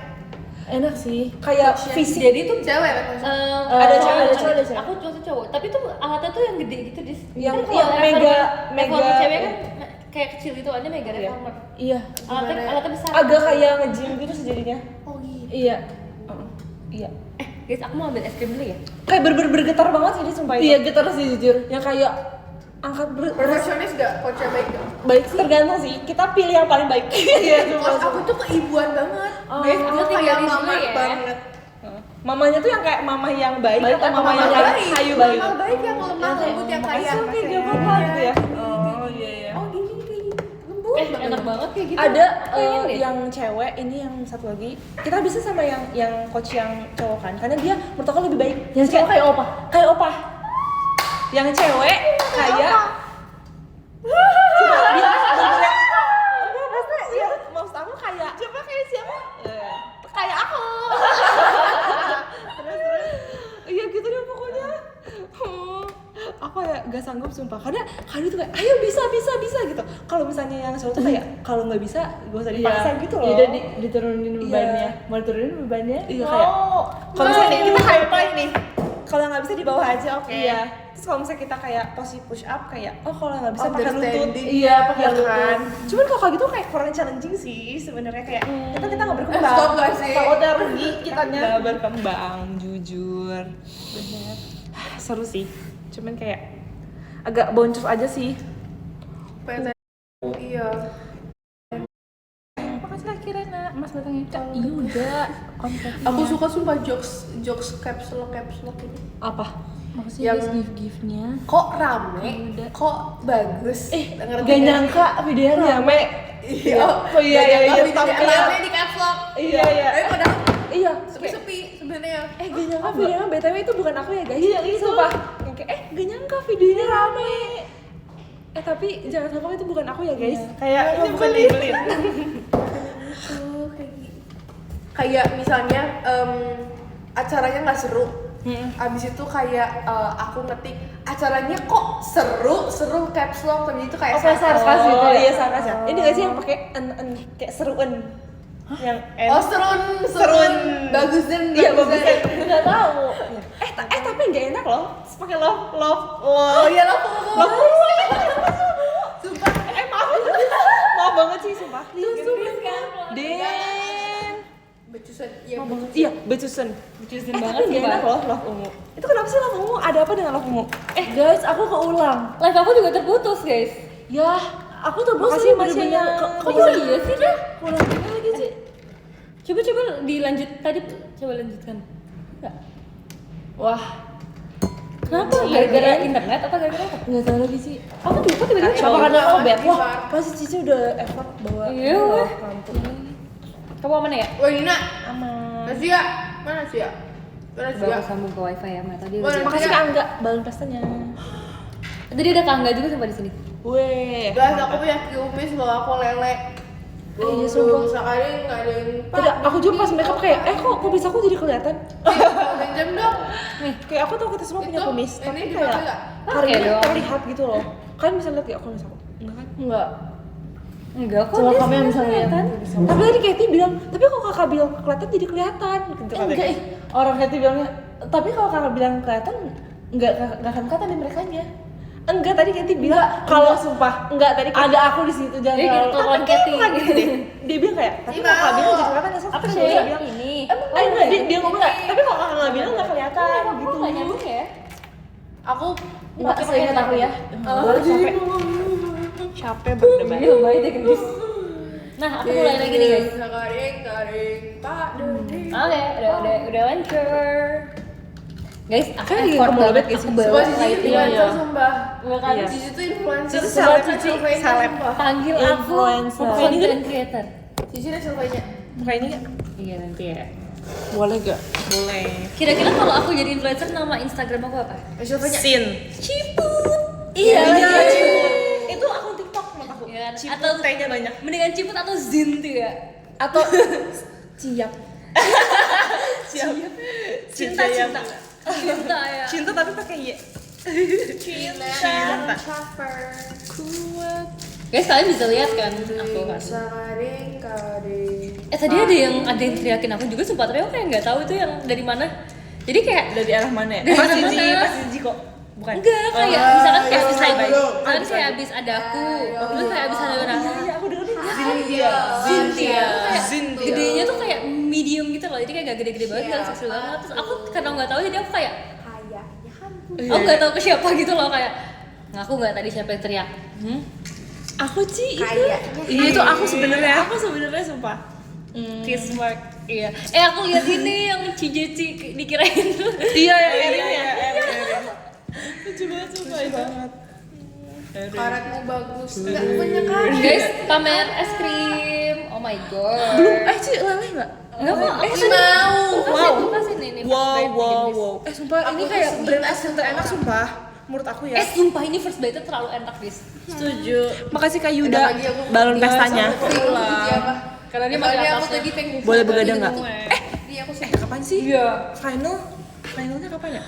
Enak sih. Kayak Coachnya. fisik. Jadi tuh Cewek kan maksudnya? Ada cewek, ada cowok, ada cewek. Aku cowok. Tapi tuh alatnya tuh yang gede gitu dis. Yang- Kan kalau yang mega- reformer mega- cewek kan kayak kecil itu aja mega Iya. reformer. Iya. Alatnya besar. Agak kayak nge-gym gitu sejadinya. Oh iya. Iya. Iya. Guys, aku mau ambil es krim dulu ya. Kayak bergetar banget sih dia sumpah itu. Iya, kita harus jujur. Yang kayak angkat Perfeksionis gak? Coachnya baik gak? baik sih tergantung sih. Kita pilih yang paling baik. Iya Coach aku tuh keibuan banget. Guys, aku tinggal kayak di mama sini ya. banget. Mamanya tuh yang kayak mama yang baik, Baik atau atau mama mama yang baik? kayak kayu baik? Mama baik yang lemah lembut yang kayak Oke, gak apa-apa gitu ya. Oh iya iya. oh gini kayak gini lembut banget. Enak banget kayak gitu. Ada Pengen deh. yang cewek, ini yang satu lagi. Kita bisa sama yang coach yang cowok kan, karena dia menurut aku lebih baik. Yang cewek kayak opa. Kayak opa. Yang cewek kayak coba dia bener-bener enggak maksudnya ya maksud aku kayak coba kayak siapa? Kayak aku. Terus iya gitu deh pokoknya. Aku kayak gak sanggup sumpah karena itu kayak ayo bisa gitu. Kalau misalnya yang cowok tuh kayak kalau nggak bisa gak usah dipaksa gitu loh. Udah diturunin Iya. bebannya. Mau turunin bebannya? Iya kayak kalau misalnya nih, kita high five nih. Kalau nggak bisa di bawah aja, oke. Iya. Terus kalau misalnya kita kayak posisi push up kayak, oh kalau nggak bisa pakai lutut. Understanding. Iya, pakai Iya lutut. kan. Cuman kalau kayak gitu kayak kurang challenging sih sebenarnya kayak kita nggak berkembang. Stop gak sih? Takutnya rugi kitanya. Nggak berkembang, jujur. Bener. Seru sih. Cuman kayak agak boncos aja sih. Iya. Makasih lagi Rena, Mas datangnya. Iya udah. Konfetinya. Aku suka sumpah jokes caps lock ini. Apa? Makasih Yang- guys gift-giftnya. Kok rame? Udah. Kok bagus? Ngerti Gak nggak nyangka videonya rame. Iya. Oh iya iya iya. Tapi Tapi rame di caps lock. iya iya. Tapi padahal Iya. sepi-sepi sebenarnya. Gak nyangka videonya BTW itu bukan aku ya guys. Iya itu. Sumpah. Yang kayak gak nyangka videonya rame. Tapi jangan sampai itu bukan aku ya guys. Kayak bukan nyebelin. Tuh, kayak misalnya acaranya nggak seru. Abis itu kayak aku ngetik acaranya kok seru caps lock, tapi itu kayak sarkas gitu ya. ya. Iya sarkas ya. Ini gak sih yang pakai kayak seruan. Yang Oh serun bagus dan Iya bagus kan. Enggak tahu. Tapi enggak enak loh. Terus pakai love. Oh iya lah sumpah. Maaf banget sih sumpah. Becusan Iya, becusan. Becusin Tapi banget enggak sih, enak Pak. loh love ungu. Itu kenapa sih love ungu? Ada apa dengan love ungu? Guys, aku keulang. Live aku juga terputus, guys. Ya, aku tuh bosan Makasih, Mas bener-bener. Yana. Kok bisa iya sih dah? Ulang gini lagi sih. Coba dilanjut tadi, coba lanjutkan. Enggak. Wah, Kenapa? Gara-gara internet atau gara-gara apa? Nggak tahu lagi sih. Aku lupa tiba-tiba Apa coba. karena lobet. Wah, Wah, pasti Cici udah effort bawa Iya, weh. lampu. Kamu mana ya? Wah Nina, Aman. Nasia, mana Nasia? Mana Coba Nasia? aku sambung ke wifi ya, Mbak. Tadi Boleh. Makasih Kak Angga, balon pestanya. Tadi ada Kangga juga sampai di sini. Weh. Guys, aku punya kumis loh, aku lele. Iya, sumpah. Sekali nggak ada yang Tidak, aku juga pas makeup kayak, kok kumis aku jadi kelihatan? jam dong. Kayak aku tau kita semua punya Itu, kumis, ini tapi dipakai kayak nggak? hari Pakai ini dong. terlihat gitu loh. Kalian bisa lihat ya kumis aku? Enggak kan? Enggak. Enggak kok. Coba dia kamu yang sebenarnya bisa lihat. kelihatan. Tapi tadi Katy bilang, tapi kalau kakak bilang kelihatan jadi kelihatan. Gitu Enggak, orang Katy bilangnya, tapi kalau kakak bilang kelihatan, nggak akan kelihatan di merekanya. Enggak, tadi Katy bilang kalau sumpah. Enggak, tadi Katy- Ada aku di situ jangan Dia terlalu. gitu lawan Katy. bukan gitu deh. Dia bilang kayak, tapi kalau kakak bilang jadi kelihatan ya. Soalnya Apa kan sih? dia bilang, Ini. enggak, dia ngomong enggak, tapi kalau kakak nggak bilang nggak kelihatan Aku gitu. nggak nyambung ya. Aku Nggak seingat aku ya. Capek berdebat. Iya, baik deh gendis. Nah, aku mulai lagi nih guys. Garing, Pak Dodi. Oke, udah lancar. Guys, aku Kan lagi effort ngomong banget lobet, guys. aku Sumpah bawa Cici lighting. influencer sumpah. Bukan Iya. Cici tuh influencer. Cici Sumpah, seleb, Cici surveinya seleb. sumpah. Panggil aku Influencer. content creator. Cici udah surveinya. Buka ini nggak? Iya nanti ya. Boleh gak? Boleh. Kira-kira kalau aku jadi influencer nama Instagram aku apa? Surveinya. Sin. Ciput. Iya, Iya. Ciput. Itu akun TikTok menurut aku. Iya, Ciput atau- T-nya banyak. Mendingan Ciput atau Zin tuh ya. Atau Ciap. Cinta cinta. Cinta ya. Cinta tapi pakai Y. Cinta. Kuat. Guys, kalian bisa lihat kan aku kan. Garing. Tadi ada yang teriakin aku juga sumpah, tapi aku kayak nggak tahu itu yang dari mana. Jadi kayak Dari arah mana ya? Dari Pas arah Cici, mana? pas Cici kok. Bukan. enggak kayak misalkan kayak habis iya, saya iya. kan kayak habis ada aku, terus kayak habis ada orang. Iya, aku dengerin. Cynthia. Cynthia. Cynthia. Gedenya tuh kayak medium gitu loh, jadi kayak gak gede-gede banget, gak seksil banget. Terus aku karena nggak tahu jadi aku kayak aku nggak tahu ke siapa gitu loh kayak ngaku nggak tadi siapa yang teriak. Aku Ci itu. Kayaknya. Iya itu aku sebenarnya. Aku sebenarnya sumpah. Kiss mark. Iya. Aku lihat ini yang Cici dikirain. Iya ya, Erin ya. Lucu banget sumpah banget. Karetmu bagus. Enggak punya karet. Guys, pamer es krim. Oh my god. Belum, Ci leleh nggak? Enggak kok, aku Ini mau. Aku kasih nih first Wow, bite wow, bikin wow. Sumpah Aku ini tuh kayak seneng brand es sama terenak orang. sumpah. Menurut aku ya. Sumpah ini first bite terlalu enak, guys. Setuju. Makasih Kak Ada Yuda. lagi aku Balon tinggal pestanya. sama Putri, apa? Karena dia Soalnya masih aku atasnya. tadi pengen Boleh begadang nggak? Iya aku sih. Kapan sih? Iya. Finalnya kapan ya?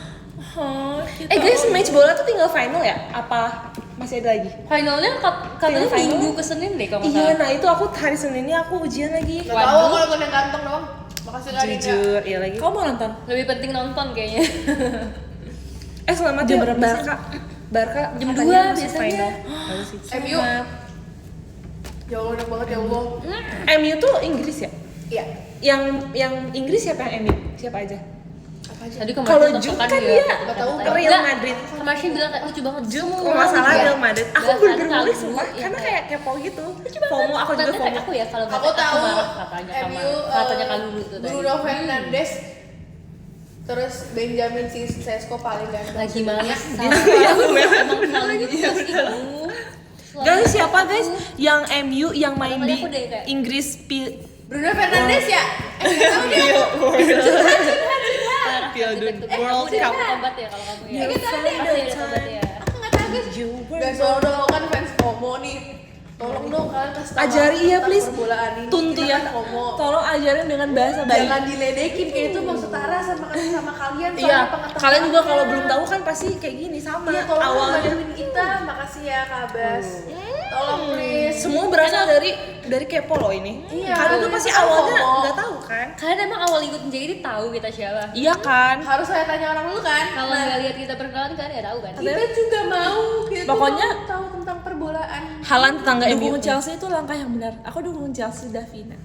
Guys, match bola tuh tinggal final ya? Apa masih ada lagi? Finalnya katanya Final. minggu ke Senin deh kalau nggak Iya, salah. nah itu aku hari Senin ini aku ujian lagi. Gak tau kalau gue yang ganteng doang. Makasih kali. Jujur, iya lagi. Kamu mau nonton? Lebih penting nonton kayaknya. Selamat Jam ya berapa sih? Barca Jam katanya 2 masuk biasanya. final. Bagus sih. MU. Ya Allah, enak banget ya Allah. MU tuh Inggris ya? Iya. Yang Inggris siapa yang MU? Siapa aja? Apa aja? Tadi Kalau kemarin Jude kan kan dia dia nggak tahu. Real Madrid. Kemarin bilang kayak lucu banget. Jude Semua kalau nggak salah dia. Real Madrid. Aku Bahkan bener-bener ngulik lagu, sumpah ya, karena kayak kepo gitu. banget. FOMO, aku juga Katanya kayak FOMO. aku ya kalau Aku tahu marah katanya MU katanya kalau dulu tuh tadi. Bruno Fernandes. Terus Benjamin Sesko paling ganteng. Lagi mana sih? Iya, Emang selalu gitu pasti kamu. Guys, siapa guys yang MU yang main Makanya di aku deh kayak- Inggris Bruno Fernandes ya? Tahu dia. Fielded World World Cup. Tobat ya kalau kamu ya. Kita ada Pasti ada tobat ya. Aku nggak tahu guys. Guys, soalnya kan fans FOMO nih. Tolong dong kalian kasih tahu Ajari, aku iya, tentang please. perbolaan ini. Tuntut Kita ya. kan FOMO. Tolong ajarin dengan bahasa baik. Jangan diledekin kayak itu mau setara sama kalian. Iya, soalnya pengetahuan kalian juga kalau kalian. belum tahu kan pasti kayak gini sama. Iya, tolong Awalnya bantuin kita. Makasih ya Kak Abbas. Tolong please. semua berasal dari kepo loh ini. Iya, Karena tuh pasti kita awalnya FOMO. nggak tahu kan? Kalian emang awal ikut menjadi tahu kita siapa? Iya kan? Harus saya tanya orang dulu kan? Kalau Nah, nggak lihat kita perkenalan kan ya tahu kan? kita juga mau. Kita tuh Pokoknya- mau tahu tentang perbolaan. Halan tetangga MU. Dukung Chelsea itu langkah yang benar. Aku dukung Chelsea Davina.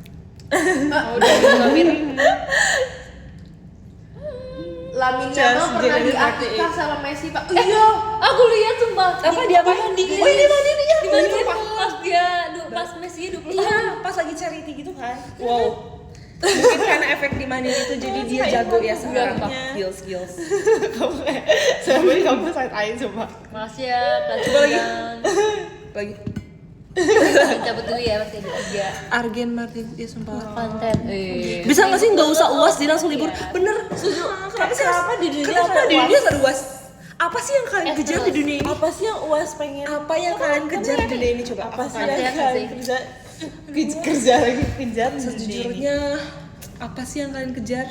Lamine Chelsea Yamal pernah jadi diakikah sama Messi Pak. Iya. Aku lihat sumpah. Apa dia apa? Di Oh, ini mana dia? Di Madrid pas dia pas Messi 20 tahun. Iya, pas lagi charity gitu kan. Wow. Mungkin karena efek di Mani itu jadi dia jago ya sekarang. Gampang. Skills. Kamu kayak sampai kamu side eye coba. Makasih ya, Coba lagi. Kalian. Lagi. Cabut dulu ya masih ada 3 Argen Martin dia sumpah. konten. Bisa nggak sih nggak usah UAS dia langsung libur? Iya. Bener, setuju. Kenapa sih? Kenapa di dunia Kenapa ada di UAS? dunia ada UAS? Apa sih yang kalian kejar di terus. dunia ini? Apa sih yang UAS pengen? Apa yang kalian kejar di dunia ini coba? Apa sih Apa yang sih? kalian kerja? Kerja lagi kejar sejujurnya apa sih yang kalian kejar?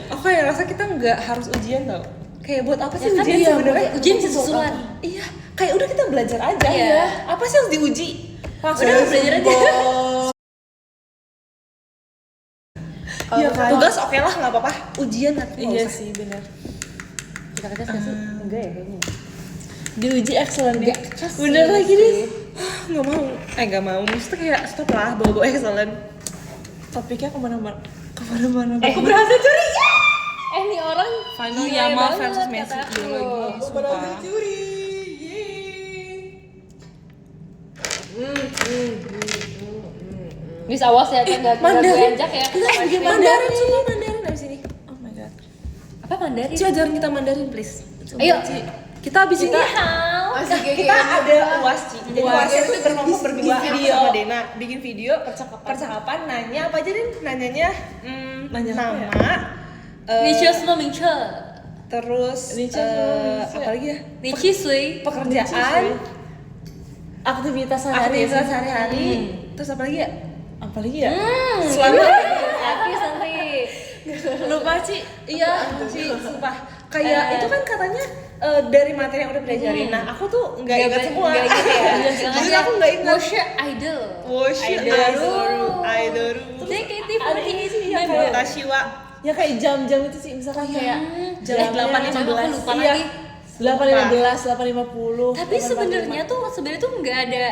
Aku kayak rasa kita nggak harus ujian tau. Kayak buat apa sih Ya kan ujian iya, sebenarnya? ujian bisa susulan. Iya, kayak udah kita belajar aja. Iya. Apa sih harus diuji? Udah belajar aja. Iya kan? Tugas oke lah nggak apa-apa. Ujian nanti nggak Iya usah. sih, benar. Kita kerja nggak sih? Enggak ya kayaknya. Diuji excellent ya. Bener lagi nih. Nggak mau. Nggak mau. Mesti kayak stop lah bawa-bawa excellent. Topiknya kemana-mana. Kemana-mana. Aku berhasil curi. Nih orang Final gila Yamal banget versus kata Messi. aku. Gila lagi. Sumpah. curi. Bis awas ya kan nggak Mandarin. ajak ya. Mandarin semua Mandarin abis ini. Oh my god. Apa Mandarin? Ci ajarin kita Mandarin please. Ayo. Kita abis ini Masih kita ada UAS Ci. Jadi UAS itu berkelompok berdua bikin aku video. sama Dena bikin video percakapan nanya apa aja Din? Nanyanya Nanya apa ya? nama Nisha semua Mingche. terus apa lagi ya? Nichi Sui. Pekerjaan, Aktivitas sehari-hari. aktivitas sehari-hari, terus apa lagi ya? Apalagi ya? Selama Tapi Santri. Lupa Ci. iya sih sumpah kayak itu kan katanya dari materi yang udah diajarin. Nah aku tuh nggak ingat semua. Nggak ingat ya. Jadi aku nggak ingat. Worship idol. Worship idol. JKT48 sih yang kayak Tashiwa. ya kayak jam-jam itu sih misalkan kayak jam Jam 8.15. aku lupa Iya. lagi. 8.15, 8.50. Tapi sebenarnya tuh nggak ada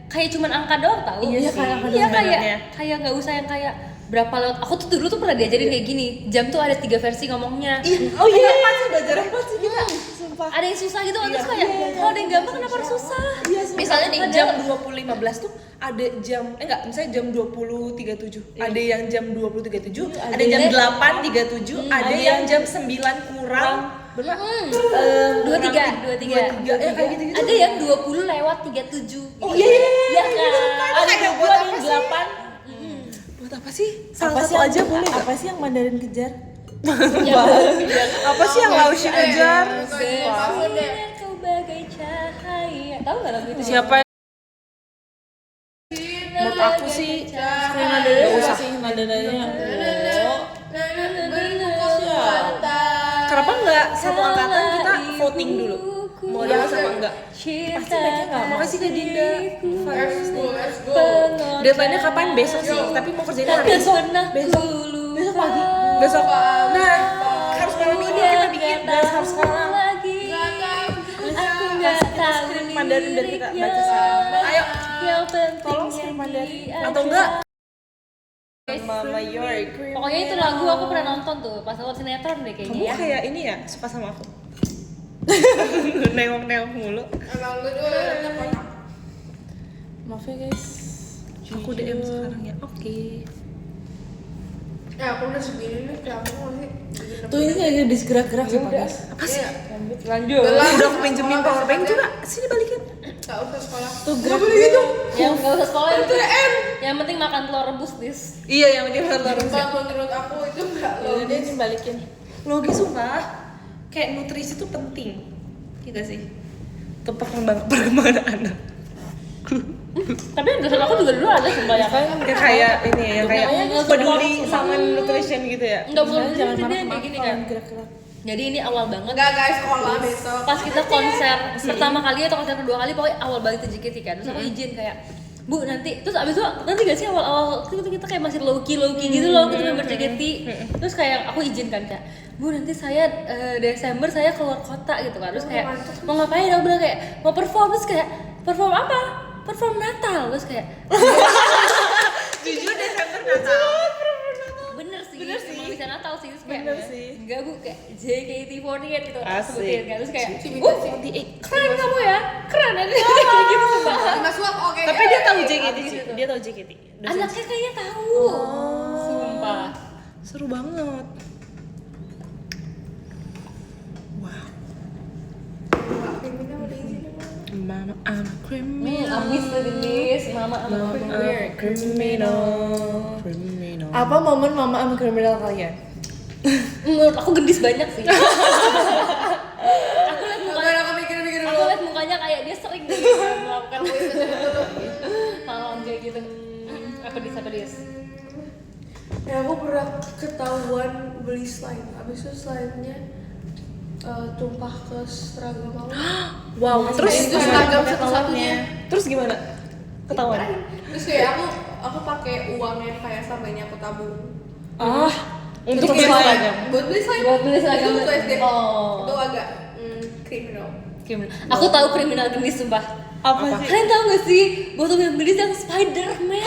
kayak cuman angka doang tau. Iya sih. Kayak angka Iya doang kayak nggak usah yang kayak berapa lewat. Aku tuh dulu tuh pernah diajarin kayak gini. Jam tuh ada 3 versi ngomongnya. Oh iya, pasti belajar apa sih kita? Sumpah. Ada yang susah gitu, terus kayak kalau ada yang gampang kenapa harus susah? Iya, sumpah. Misalnya nih jam jam 20.15 tuh ada jam enggak, misalnya jam 20.37. Ada yang jam 20.37, ada jam 8.37, ada yang jam 9 kurang berapa? 23. Ya kayak gitu-gitu. Ada yang 20 lewat 37. Oh iya, iya, Iya kan? Ada yang buat Ada apa yang sih? 8. Buat apa sih? Apa Salah sih satu aja yang- boleh nggak? Apa sih yang Mandarin kejar? Apa sih yang Laushi kejar? Sinar kau bagai cahaya. Tahu nggak lagu itu? Siapa yang menurut aku sih Kayak Mandarin Nggak nggak usah. sih Mandarinnya. kenapa nggak satu angkatan kita voting dulu? Mau ada apa enggak? Pasti mereka nggak mau. Makasih Kak Dinda. Let's go. Deadline-nya kapan? Besok sih, tapi mau kerjainnya hari Tak besok. pernah Besok. ku lupa. Besok pagi. Besok. Nah, harus malam ini kita bikin Guys, harus tahu sekarang. lagi. Aku nggak tahu screen Mandarin dan kita liriknya. baca sekarang. Ayo. Yang penting Tolong screen Mandarin. nyanyi Atau aja. enggak? Guys, Mama Your Cream. pokoknya itu lagu aku pernah nonton tuh pas awal sinetron deh Kamu kayaknya ya. kayak ini ya, suka sama aku. Nengok-nengok mulu. Emang lu juga orangnya kotak. Maaf ya guys. Aku DM sekarang ya. Oke. Ya aku udah segini nih, kayak aku masih Tuh ini kayak gerak-gerak sama guys. Apa sih? Lanjut. Udah aku pinjemin power bank juga. Sini balikin. Gak usah sekolah. Tuh gerak gitu. Yang nggak usah sekolah yang penting makan telur rebus dis. Iya, yang penting harus. Kalau menurut aku itu gak Ya udah logis. ini balikin. Logis sumpah. Kayak nutrisi itu penting. Iya gak sih? Untuk perkembangan anak. Tapi dosen aku juga dulu ada sumpah ya kan. Ya kayak ini ya, yang kayak Namanya peduli nggak sama nutrition gitu ya. Enggak boleh Jangan jadi marah-marah kayak gini kan. gerak-gerak. Jadi ini awal banget. Enggak guys, sekolah besok. Pas kita konser pertama kali atau konser kedua kali pokoknya awal banget itu JKT kan. Terus aku izin kayak Bu nanti terus abis itu nanti gak sih awal-awal kita kayak masih low key gitu loh kita member JKT. Terus kayak aku izin kan kayak Bu nanti saya Desember saya keluar kota gitu kan. Terus kayak mau ngapain? Aku bilang kayak mau perform. Terus kayak perform apa? Perform Natal. Terus kayak Jujur Desember Natal. bener sih emang bisa Natal sih. Terus kayak Bener sih. enggak Bu kayak JKT48 gitu Asik. sebutin kan. Terus kayak Cibitan sih. keren kamu ya keren aja kayak gitu sumpah. Mas Wak, oke. Tapi dia tahu JKT Abis sih. itu. Dia tahu JKT. Anaknya kayaknya tahu. Sumpah. Seru banget. Wow. Ini udah izin. Mama I'm a criminal. Abis tuh Denis, mama sama Mama I'm a criminal. Apa momen mama sama kriminal kalian? Menurut aku gendis banyak sih. aku lihat Enggak, mukanya, aku mikir-mikir aku dulu. lihat mukanya kayak dia sering deh melakukan hal kayak gitu. Apa dis? Ya aku pernah ketahuan beli slime. Abis itu slime-nya tumpah ke seragam aku. Wow, terus Itu seragam satu-satunya. Terus gimana? Ketahuan? Terus kayak aku pakai uang yang kayak sama ini aku tabung. Untuk Terus kayak seragam. buat beli slime. Buat beli seragam. Itu waktu SD. Oh. Itu agak kriminal. Kriminal. Aku tahu kriminal gendis sumpah. Apa sih? Kalian tahu gak sih botol yang gendis yang Spiderman?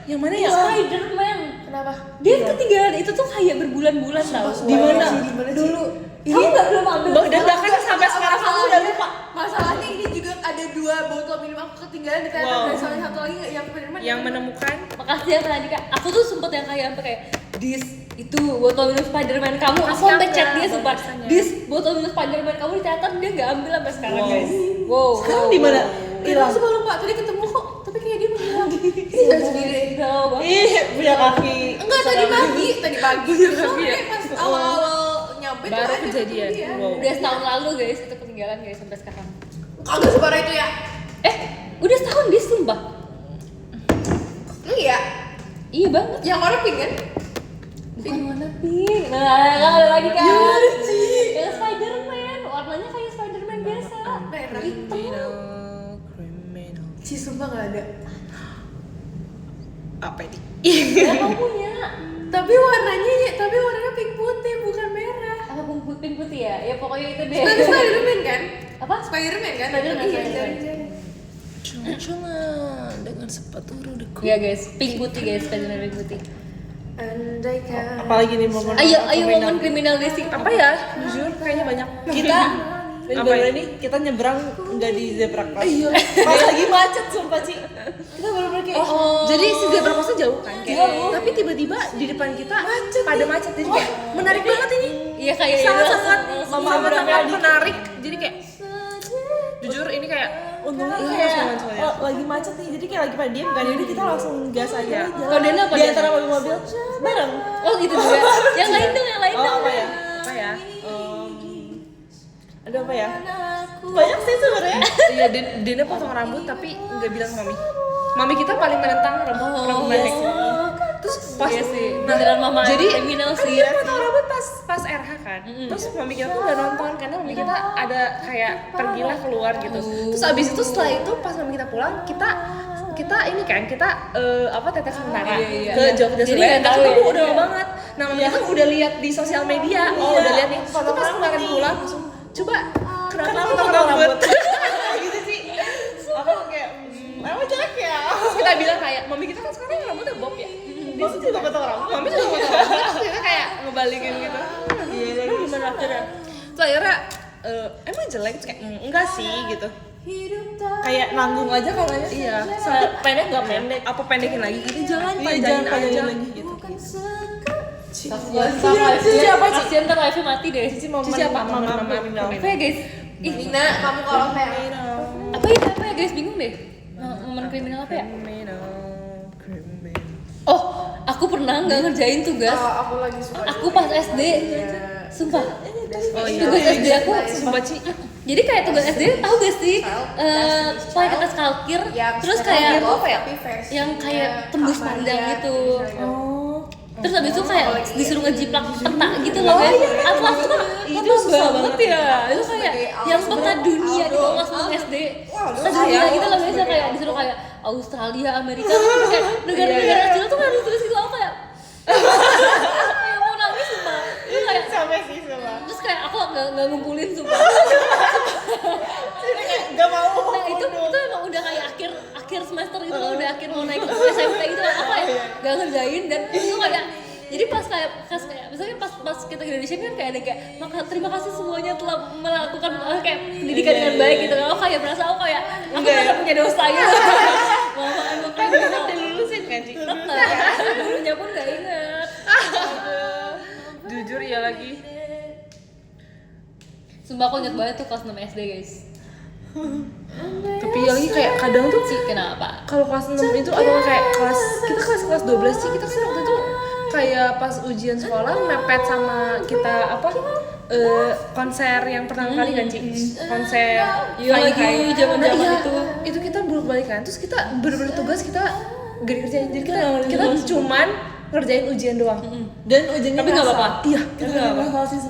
Yang mana ya? Spiderman. Kenapa? Dia ketinggalan itu tuh kayak berbulan-bulan tau. Di mana? Dulu. Kamu nggak belum ambil? dan bahkan sampai sekarang kamu udah lupa. Masalahnya ini juga ada 2 botol minum aku ketinggalan di ternyata Wow. ada salah satu lagi yang Spiderman Yang menemukan Makasih ya tadi Kak. Aku tuh sempet yang kayak sampai kayak dis itu botol minum Spiderman kamu. Aku Masih sampai ada chat dia sumpah. batasannya. Dis botol minum Spiderman kamu dicatat dia nggak ambil sampai sekarang Wow. guys. Wow. Sekarang di mana? Hilang. Aku lupa tadi ketemu kok, tapi kayak dia menghilang. Dia sendiri. Galau banget. Ih, punya kaki. Enggak tadi pagi. Sore ya? pas awal-awal nyampe tuh baru ada kejadian. ketemu dia. Wow. Udah setahun lalu guys itu ketinggalan guys sampai sekarang. Kagak separah itu ya. Udah setahun dia sumpah. Iya. Iya banget. Yang warna pink kan? Bukan warna pink. Nah, kan ada lagi kan. Yang Spiderman, warnanya kayak Spiderman biasa. Merah. criminal. Si sumpah nggak ada. Apa ini? Ya kamu punya. Tapi warnanya pink putih bukan merah. Apa pink putih ya? Ya pokoknya itu deh. Tapi Spiderman kan? Apa? Spiderman kan? Spiderman, Iya, Spiderman. jari-jari. Cuma dengan sepatu rodaku. Ya guys, pink putih guys, Spiderman pink putih. Andai kan. Apalagi nih momen Ayo momen kriminal deh sih. Apa ya? Jujur kayaknya banyak. kita Apa baru ya? ini kita nyebrang nggak di zebra cross. Pas lagi macet sumpah Ci. Kita baru kayak Jadi si zebra crossnya jauh kan? Kayak, Jauh. tapi tiba-tiba di depan kita pada macet. Jadi kayak menarik banget ini. Iya kayak Sangat-sangat Mama menarik. Jadi kayak jujur ini kayak untungnya Iya, kayak soalnya. lagi macet nih jadi kayak lagi pada diem kan jadi kita langsung gas aja Iya. jalan. Kalau Dena apa, di Dena? antara mobil-mobil bareng. Oh gitu juga. Yang lain dong, yang lain Oh dong. apa ya? apa ya? Ada apa ya? Banyak sih sebenarnya. Iya, Dena potong rambut tapi nggak bilang mami. Mami kita paling menentang rambut pendek. Terus pas Iya sih, beneran mama jadi kriminal kan sih. dia potong rambut pas RH kan. Terus mami kita tuh nggak nonton karena mami kita ada kayak pergilah keluar gitu. Terus abis itu setelah itu pas mami kita pulang kita ini kan kita apa tetes sementara Iya. ke Jogja Jadi Sule. nggak Nggak tahu ketemu ya. udah lama banget. Nah mami kita udah lihat di sosial media, udah lihat nih. Terus pas kemarin pulang langsung coba kenapa potong rambut? gitu sih. Aku kayak emang jelek ya. Terus kita bilang kayak mami kita kan sekarang rambutnya bob ya. Dia sih juga potong rambut. Mami juga potong rambut. Terus kita kayak ngebalikin gitu. Iya, gimana akhirnya? Terus akhirnya emang jelek? Terus kayak enggak sih gitu. Kayak nanggung aja kayaknya. Iya, Pendek nggak pendek. apa pendekin lagi gitu, jangan Iya, panjangin jangan aja panjangin lagi. gitu. Kasian ntar live mati deh. Cici mau Siapa? mama. Apa ya guys? Ih, Nina, kamu kalau kayak apa ya guys, bingung deh. Momen kriminal apa ya? Oh, aku pernah nggak ngerjain tugas. aku lagi suka Aku pas SD, sumpah. Oh iya. Tugas SD aku, Sumpah Ci. jadi kayak tugas SD tahu gak sih? Pakai kertas kalkir, terus kayak yang kayak tembus pandang gitu. Terus habis itu kayak disuruh ngejiplak peta gitu loh guys. Atlas tuh kan itu susah banget ya. Itu kayak yang peta dunia gitu pas masuk SD. Peta dunia gitu loh guys, yang kayak disuruh kayak Australia, Amerika, terus kayak negara-negara kecil tuh kan ditulis gitu. Aku kayak kayak mau nangis sumpah. Itu kayak Sampai sih sama. terus kayak aku nggak ngumpulin sumpah. Gak mau. Nah itu emang udah kayak akhir semester gitu loh, udah akhir mau naik ke SMP gitu loh. Aku kayak gak ngerjain dan itu kayak jadi pas misalnya pas kita graduation kan kayak ada kayak terima kasih semuanya telah melakukan kayak pendidikan dengan baik gitu. Aku kayak merasa aku merasa punya dosa gitu. Mau kayak Tetap dilulusin kan Ci? dulunya pun gak inget. Jujur ya lagi. Sumpah aku inget banget tuh kelas 6 SD guys. Tapi ya lagi kayak kadang tuh Ci, kenapa? kalau kelas 6 itu atau kayak kelas 12 sih, kita kan waktu itu kayak pas ujian sekolah mepet sama kita konser yang pertama kali kan Ci, konser Iya lagi zaman-zaman Iya, itu. kita bolak-balik kan, terus kita bener-bener tugas kita gak dikerjain, jadi kita cuman ngerjain ujian doang. Dan ujiannya Tapi nggak apa-apa. Iya,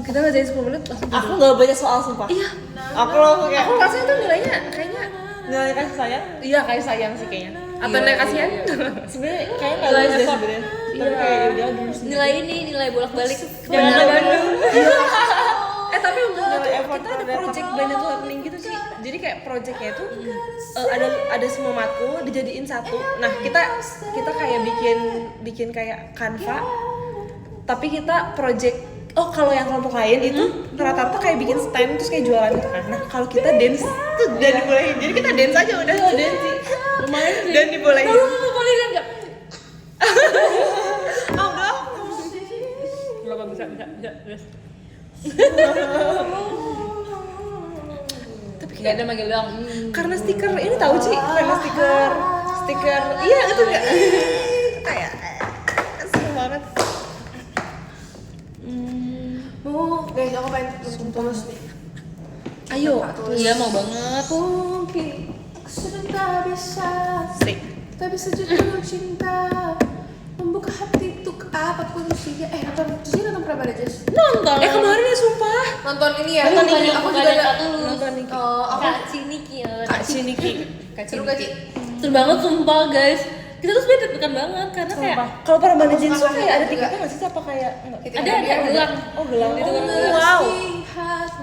kita ngerjain 10 menit langsung tidur. Aku nggak banyak soal sumpah. Iya, Aku loh kayak aku rasanya tuh nilainya kayaknya nilai kasih sayang. iya kayak sayang sih kayaknya, atau nilai kasihan. Sebenarnya kayaknya nggak Nilai lulus deh effort. sebenarnya. Tapi kayak yaudah dulu sih. Nilai bolak-balik Bener. ke Bandung. Tapi untuk Nilai itu effort kita ada dari project effort. blended learning gitu sih. Jadi kayak projectnya itu ada semua matkul dijadiin satu. Nah kita kayak bikin kayak Canva, tapi kita project. Oh kalau yang kelompok lain itu rata-rata kayak bikin stand terus kayak jualan gitu kan. Nah kalau kita dance tuh dan dibolehin. Jadi kita dance aja udah. Dance sih. Lumayan sih. Dan dibolehin. Boleh enggak? Oh enggak. Enggak bisa. Terus. Tapi Enggak ada manggil doang. karena stiker ini tahu Ci, karena stiker iya itu enggak kayak seru banget. guys, aku pengen tulus nih. Ayo, Iya mau banget. Mungkin aku sudah tak bisa, sih. tak bisa jatuh cinta, membuka hati untuk apapun usia. Nonton berapa deh Jess? Nonton. Kemarin ya sumpah. Nonton ini ya. Nonton ini aku bukan juga yang ada. satu lu. Nonton Niki. Aku Kak Ciniki ya. Kak Ciniki. seru gak Ci? Seru banget sumpah guys. Kita tuh sebenarnya deg-degan banget karena kayak Kalau para manajer Aku tuh suka kayak ada juga. tiketnya nggak sih apa kayak enggak? ada gelang. Oh gelang. Itu kan Wow.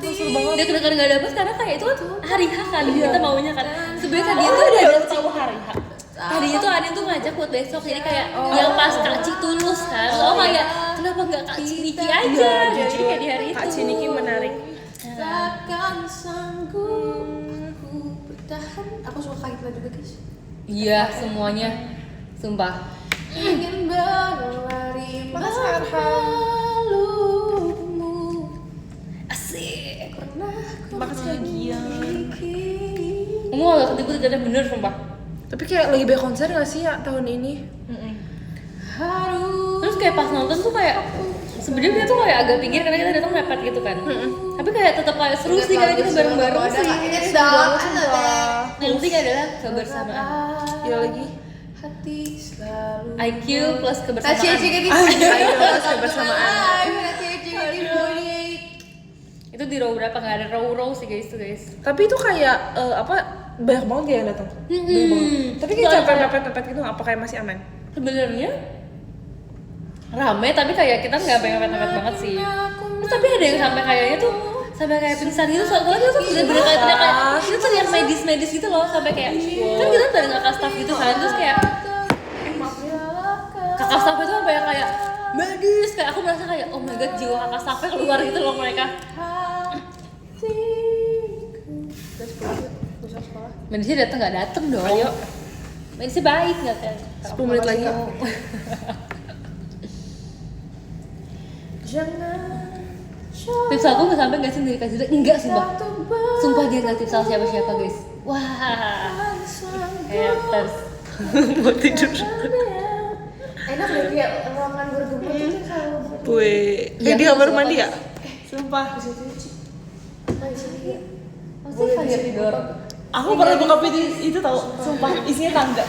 Seru banget. Dia deg-degan nggak dapet karena kayak itu kan hari H kan kita maunya kan. Sebenarnya tadi itu Dia ada baru tahu hari H. tadi itu ada tuh ngajak buat besok jadi kayak yang pas Kak Ci tulus kan. Kayak kenapa nggak Kak Ciniki aja? Jadi kayak di hari itu. Kak Ciniki menarik. Takkan sanggup aku bertahan. Aku suka Kak Hikmah juga guys. Iya semuanya. Sumpah. Ingin berlari malumu. Asik. Pernah ku Makasih lagi ya. miliki. Kamu agak ketiput ada bener sumpah. Tapi kayak lagi banyak konser nggak sih ya tahun ini? Harus Terus kayak pas nonton tuh kayak sebenarnya dia tuh kayak agak pinggir karena kita datang mepet gitu kan. Tapi kayak tetap kayak seru sih karena kita bareng-bareng sih. Yang penting adalah kebersamaan. Ya lagi. hati selalu. IQ plus kebersamaan. IQ plus kebersamaan. Itu di row berapa? Nggak ada row sih guys tuh guys. Tapi itu kayak banyak banget ya yang datang. Tapi kayak Soalnya capek mepet gitu, apa kayak masih aman? sebenarnya rame tapi kayak kita nggak mepet-mepet banget sih. Terus tapi ada yang sampai kayaknya tuh sampai kayak pingsan gitu, soalnya itu tuh bener-bener kayak itu teriak medis gitu loh, sampai kayak kan kita bareng kakak staff gitu kan, terus kayak kakak staff itu sampai kayak medis, kayak aku merasa kayak oh my god jiwa kakak staffnya keluar gitu loh mereka. Medisnya datang nggak datang dong. Ayo. Medisnya baik nggak kan? 10 menit lagi. Tips aku nggak sampai nggak sih dikasih duit? Enggak sumpah dia nggak tips siapa guys. Wah, haters. Mau tidur. Enak deh kayak ruangan bergembur itu selalu. Wih, Iya, di kamar suka mandi ya? banget. Sumpah. Maksudnya kayak tidur. Aku pernah buka pintu itu tahu, sumpah isinya tangga.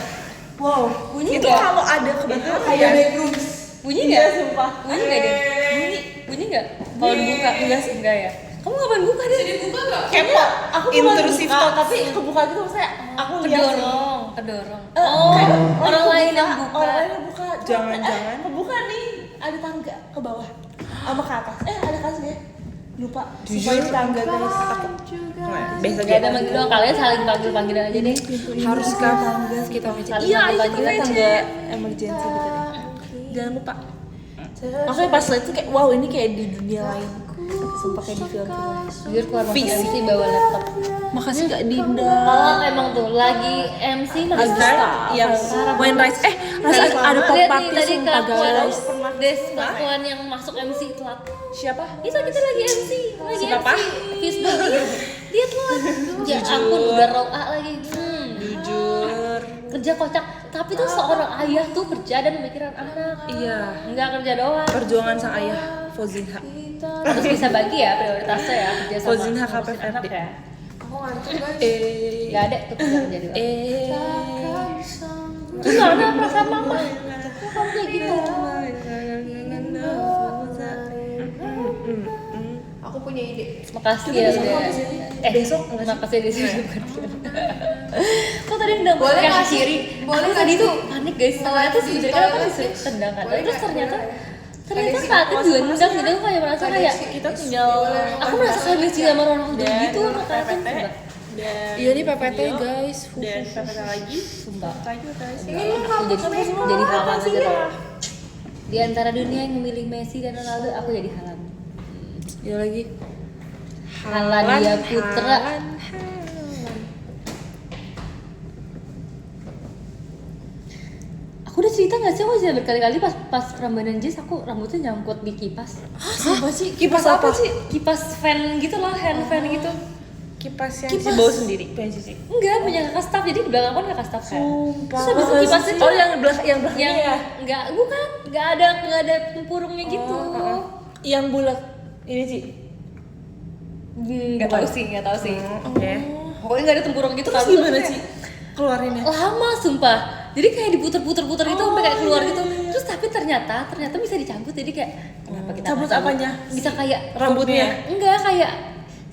Wow, Bunyi Itu nggak? kalau ada kebakaran kayak ya. backrooms. Bunyi Iya, nggak? sumpah. Bunyi nggak deh? Bunyi nggak? Kalau dibuka enggak sih enggak ya? Kamu ngapain buka deh? Kepo, aku Intrusive buka, thoughts. tapi kebuka gitu maksudnya aku lihat sih. Kedorong. Kayak Orang lain yang kebuka, buka. orang lain yang buka. Jangan-jangan. Kebuka nih, ada tangga ke bawah sama ke atas. Ada kasnya. Lupa. Jujur. Sumpah ini tangga guys. Biasa Gak ada manggil doang, kalian saling panggil-panggilan aja deh. Haruskah kita Saling Iya, itu panggil-panggilan WC. Tangga emergency gitu deh. Jangan lupa. Makanya pas lihat tuh kayak wow ini kayak di dunia lain. Sumpah kayak di film-film. Jujur keluar masuk MC bawa laptop. Makasih Kak Dinda. Kalau emang tuh lagi MC mah Yang Wine Rice. ada pop lihat party nih tadi sumpah kelakuan guys. kelakuan yang masuk MC telat. Siapa? Itu kita lagi MC, lagi Siapa? MC. Facebook dia telat. Ya ampun udah roa lagi. Jujur. Kerja kocak, tapi tuh seorang ayah tuh kerja dan mikirin anak. Iya. Enggak kerja doang. Perjuangan sang ayah Fauzinha. Harus bisa bagi ya prioritasnya ya kerja sama Fauzin HKP ngurusin anak Ferdi. ya. Aku ngantuk guys. Enggak ada tuh kerja doang. Eh. Terus gak ada perasaan mama. Kok kamu kayak gitu? Aku punya ide. Makasih ya udah. Besok makasih di sini. Kok tadi udah Boleh kasih nggak sih? kiri? Boleh Aku nggak tadi sih? tuh panik guys. Ternyata Di sebenarnya kan aku toilet disuruh sih. tendang kan. Boleh Terus nggak? ternyata saatnya juga nendang gitu aku kayak merasa kayak Kita tinggal aku merasa kayak Messi sama Ronaldo gitu makanya sumpah. Iya nih PPT guys. dan PPT lagi. Sumpah. Ini lu Aku jadi halang aja ya? loh. Di antara dunia yang memilih Messi dan Ronaldo, aku jadi halang. Ya lagi. Haladia Putra. Aku udah cerita nggak sih, aku udah berkali-kali pas Rambanan Jazz aku rambutnya nyangkut di kipas. Sumpah sih. Kipas apa sih? Kipas fan gitu loh, hand fan gitu. Kipas yang si bawa sendiri, pengen sih. Enggak, punya kakak staff, jadi di belakang kan kakak staff kan. Sumpah. Terus habis itu kipasnya Oh yang belakangnya yang ya? enggak, bukan, enggak ada tempurungnya gitu. Yang bulat ini sih. Enggak tahu sih. Oke. Pokoknya enggak ada tempurung gitu kan. Terus gimana sih keluarinnya? Lama sumpah. Jadi kayak diputer-puter itu sampai kayak keluar gitu. Terus tapi ternyata bisa dicabut. Jadi kayak kenapa kita Cabut nggak apanya? Bisa kayak Rambutnya. enggak kayak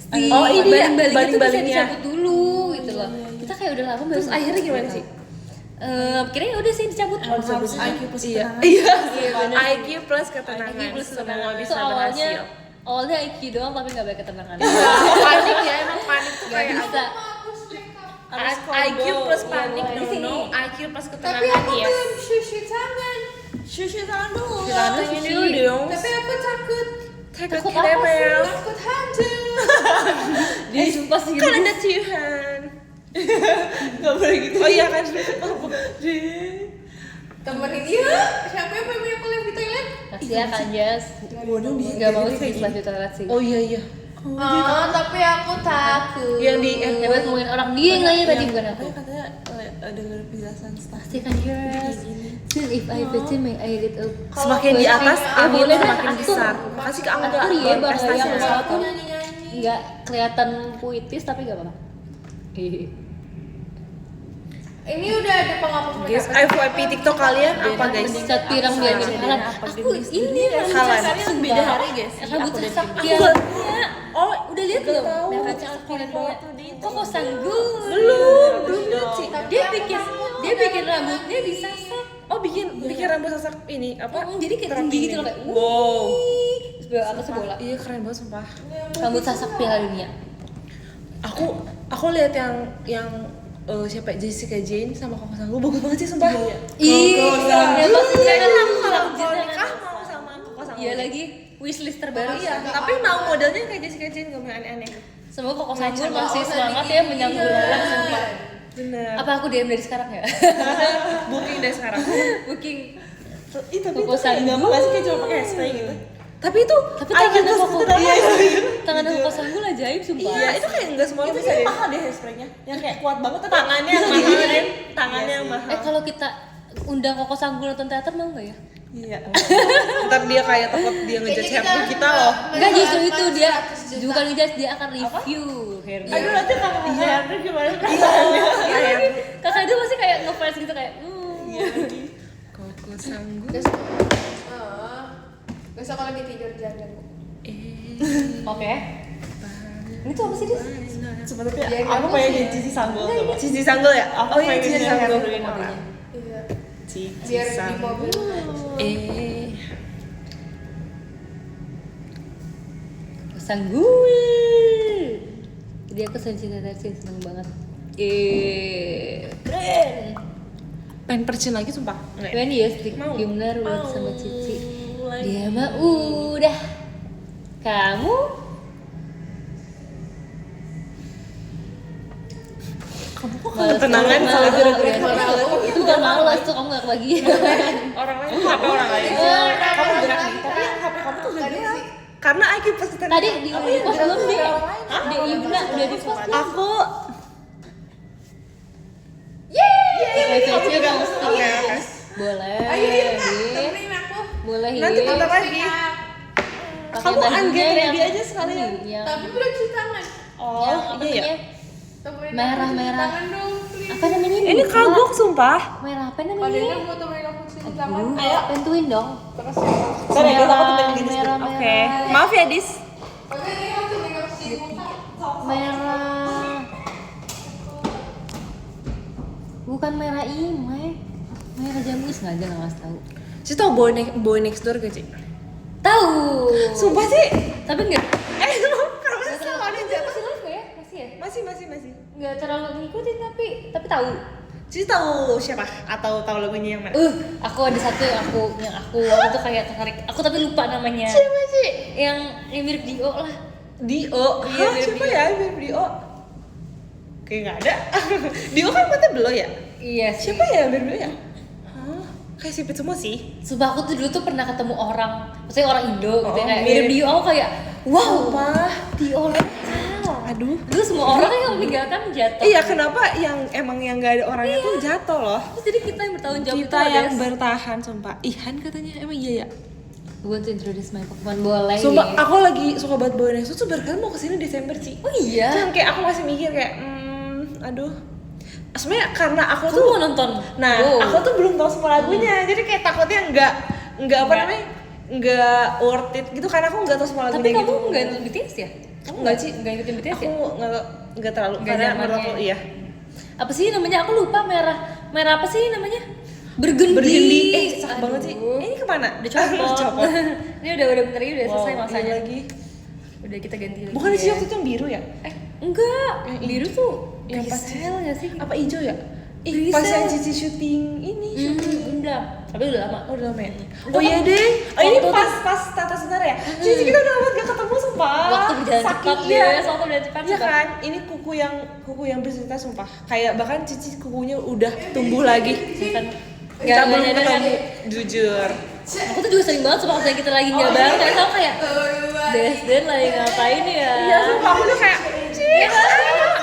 di Oh, ini ya, baling-baling itu bisa baling-balingnya. dicabut dulu gitu loh. Kita kayak udah lama baru. Terus akhirnya gimana sih? Kira udah sih dicabut. Harus IQ plus Iya. ketenangan. Iya. IQ plus ketenangan. IQ plus Semua ketenangan. bisa Itu awalnya berhasil. IQ doang tapi nggak banyak ketenangan. Panik ya, emang panik tuh Nggak kayak bisa. IQ plus panik, Iya, di sini. no. IQ plus Tapi ketenangan, aku yes. belum cuci tangan. Cuci tangan dulu. Tangan dulu dong. Tapi aku takut. Takut apa sih? Takut hantu. Sumpah sih Kan gitu. ada Tuhan. Gak boleh gitu. Oh iya kan. Temenin dia. Siapa yang pengen aku live di toilet? Kasih ya Kak Jas. Gak mau sih live di toilet sih. Oh iya. Tapi aku takut. Yang di Hebat ngomongin orang dia yang nanya tadi bukan aku. Katanya dengar penjelasan staff. Pasti kan Jas. Still if I pity my eyelid up. semakin di atas angin boleh kan semakin aktor. besar. Makasih ke Angga. Aktor ya bahwa Prestasi yang besar. aku nggak kelihatan puitis tapi gak apa-apa. Ini udah ada penghapus Guys, makeup. FYP TikTok kalian apa guys? Satirang dia gini halan. Aku ini rambut Halan. Sakti Beda hari guys. Rambut Sakti Aku nggak- punya. Oh, Udah lihat belum? tahu. Merah Sakti punya. Kok sanggul? belum lihat sih. Dia bikin rambutnya disasar. Oh bikin rambut sasak ini apa? Jadi kayak terapi tinggi gitu ini. loh kayak Wow. Terus bawah atasnya bola. Iya keren banget sumpah. Rambut sasak Piala Dunia. Aku lihat yang siapa Jessica Jane sama Koko Sanggu bagus banget sih sumpah. Iya, pasti Iya, kan aku kalau lanjutnya nikah kan. mau sama Koko Sanggu. Iya lagi wishlist terbaru. Iya, tapi mau modelnya kayak Jessica Jane gak mau yang aneh-aneh. Semoga Koko Sanggul masih semangat ya menyambut orang semua. Bener. Apa aku DM dari sekarang ya? Booking deh sekarang. Booking. Ih, tapi Koko itu kayak Sanggu. gampang gak sih kayak cuma pakai hairspray gitu. Tapi itu Tangannya Koko. Iya, Tangannya Koko Sanggul ajaib sumpah. Iya, itu kayak enggak semua itu bisa kayak deh. mahal deh hairspray-nya. Yang kayak kuat banget tapi Tangannya yang bisa mahal digini. deh. Tangannya yang mahal. Kalau kita undang Koko Sanggul nonton teater mau nggak ya? Iya. Ntar dia kayak takut dia ngejudge hairdo kita loh. Enggak justru itu dia bukan ngejudge, dia akan review hairdo. Aduh, nanti kalau hairdo gimana? Iya. Kakak itu masih kayak ngefans gitu kayak Koko Sanggu. Besok kalau lagi tidur jangan. Oke. Ini tuh apa sih dia? Sebenarnya Iya, aku pengen jadi Cici Sanggul. Cici Sanggul ya? Aku pengen Cici jadi Sanggul. hairdo orang. Iya. Cici Biar di Sanggul. mobil. Sanggul. Jadi aku seneng banget. Keren. Pengen percin lagi sumpah. Enggak ya? Keren ya stick Mau. gimana ruang sama Cici. Dia mah udah. Kamu Ketenangan malas, selalu malas, malas. Itu bukan malas tuh kamu gak kebagian. Orang lain HP orang lain. Kamu gerak nih, tapi yang HP kamu tuh gak gerak. Karena Aki pasti Tadi di post belum deh. Di Yuna udah di post belum? aku VVC dong. Oke, oke. Boleh. Ayo yuk, Kak, Hit. temenin aku. Boleh Nanti hit. bentar lagi. Pakai Kamu bajunya unget yang- ready aja sekalian. Yang Tapi belum cuci tangan. Oh, yang apa iya ya. namanya? Temenin aku Merah-merah. cuci tangan dong, please. Apa namanya? Ini Lupa. kagok sumpah. Merah apa Kalau namanya? dia mau temenin aku cuci tangan. Ayo, tentuin dong. Terus ya. Sorry, kita aku temenin gini merah, sedikit. Oke. Maaf ya, Dis. Oke, dia mau temenin aku cuci muka. Merah. Bukan merah imai. Merah jambu sengaja nggak ngasih tahu. Sih tau boy next door gak sih? Tahu. Sumpah sih. Tapi enggak. Kenapa sih Masih selalu ada yang jatuh? live nggak ya? Masih ya? Masih. Nggak terlalu ngikutin tapi tahu. Sih tahu siapa? Atau tahu lagunya yang mana? Aku ada satu yang aku waktu itu kayak tertarik. Aku tapi lupa namanya. Siapa sih? Yang mirip Dio lah. Dio. Iya, Hah, mirip siapa Dio. ya? Mirip Dio. Kayak nggak ada. Dio kan matanya belo ya? Iya sih. Siapa ya mirip Dio ya? Hah? Kayak sipit semua sih. Sumpah aku tuh dulu tuh pernah ketemu orang, maksudnya orang Indo gitu Oh, kayak mirip. mirip Dio. Aku kayak wow, Sumpah. Dio lokal. Aduh. Dulu semua orang yang meninggalkan jatuh. Iya, kenapa yang emang yang gak ada orangnya tuh jatuh loh? Terus jadi kita yang bertanggung jawab Kita itu yang ada. bertahan sumpah. Ihan katanya emang iya ya. I want to introduce my Pokemon, boleh. Sumpah aku lagi suka banget Boy Next Door tuh barangkali mau kesini Desember sih. Oh iya. Kan kayak aku masih mikir kayak aduh. Sebenarnya karena aku Kamu tuh mau nonton? Nah, Wow. aku tuh belum tahu semua lagunya. Jadi kayak takutnya enggak apa namanya? Enggak worth it gitu karena aku enggak tahu semua lagunya Tapi kamu gitu. nggak nonton BTS ya? Kamu Enggak sih. nggak ikutin BTS Aku ya? enggak terlalu Nggak karena zamannya. menurut aku iya. Apa sih namanya? Aku lupa merah apa sih namanya? Burgundy. Burgundy. Cakep banget sih. Aduh. Ini kemana? Udah copot. Copot. Ini udah bentar lagi udah selesai Wow, masanya. iya lagi. Udah kita ganti lagi. Bukan sih ya. waktu itu yang biru ya? Enggak, Yang biru tuh yang pas Grisel nggak sih? Apa hijau ya? Grisel. Pas yang Cici syuting ini syuting. Udah, tapi udah lama. Oh udah lama ya? Udah Oh iya kan? deh. Oh ini Waktu pas Tata Senar ya? Cici kita udah lama gak ketemu sumpah. Waktu berjalan Saking cepat iya. deh, waktu berjalan cepat Iya sumpah. kan? Ini kuku yang bercerita sumpah. Kayak bahkan Cici kukunya udah tumbuh lagi. Kan Kita belum nyadar kan. ketemu. Jujur. Aku tuh juga sering banget sumpah pas kita lagi nggak bareng kayak tau kayak Desden lagi ngapain ya? Iya sumpah aku tuh kayak Iya kan?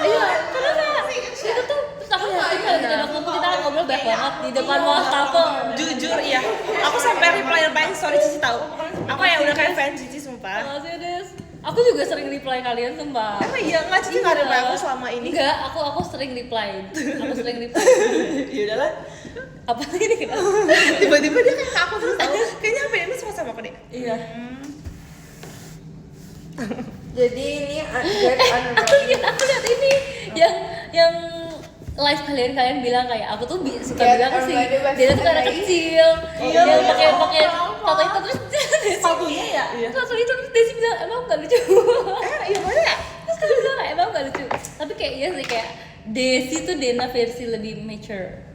Iya, karena itu tuh terus aku yakin kalau kita udah ketemu kita ngobrol banyak banget di depan wastafel. jujur iya. Aku sampai reply story Cici tahu. Aku yang udah kayak fan Cici sumpah. Makasih Des. Aku juga sering reply kalian sumpah. Emang iya nggak Cici nggak reply aku selama ini? Enggak, aku sering reply. Aku sering reply. Ya udahlah. Apa sih ini kenapa? Tiba-tiba dia kayak ke aku terus tahu. Kayaknya apa ini semua sama aku deh. Iya. Jadi ini get Aku lihat ini yang live kalian bilang kayak aku tuh suka Kayak bilang orang sih nggak ada bahasa dia tuh karena Inggris. kecil dia pakai tato itu terus Sepatunya ya? Iya. tato itu terus Desi bilang emang gak lucu Iya mana ya? terus kalian bilang kayak emang gak lucu tapi kayak iya sih kayak Desi tuh Dena versi lebih mature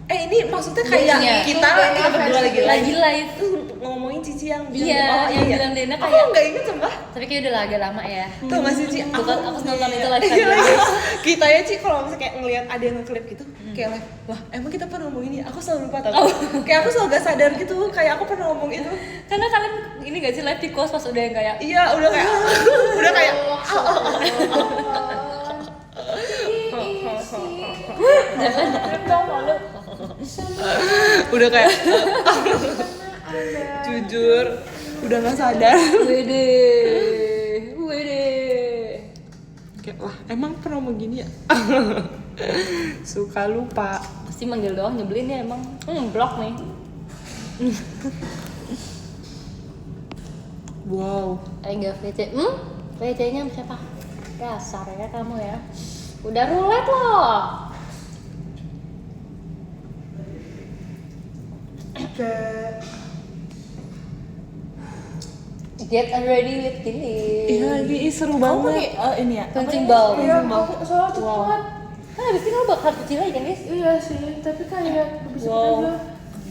Ini maksudnya kayak Iya. kita berdua lagi live tuh ngomongin Cici yang bilang iya oh, yang iya. bilang Dena Aku kayak nggak inget sumpah. tapi kayak udah agak lama ya Tuh nggak sih Ci? tuh kan aku nonton itu live Iya, kan lagi. Kita ya Ci kalau misalnya kayak ngelihat ada yang nge-clip gitu kayak live, wah emang kita pernah ngomong ini? Aku selalu lupa tau. Kayak aku selalu gak sadar gitu, kayak aku pernah ngomong itu. karena kalian ini gak sih live di kos pas udah yang kayak Iya, udah kayak jangan dong malu udah kayak jujur udah nggak sadar. wede Kayak wah emang pernah ngomong gini ya? Suka lupa. pasti manggil doang nyebelin ya emang blok nih Wow. enggak VC VC nya siapa dasar ya kamu ya udah roulette loh get ready with Gini Iya lagi seru banget. ini ya. punching ball Iya, aku soalnya cepet banget. kan habis ini lo bakal kecil aja kan guys Iya sih, tapi kayak lebih cepet Wow. aja.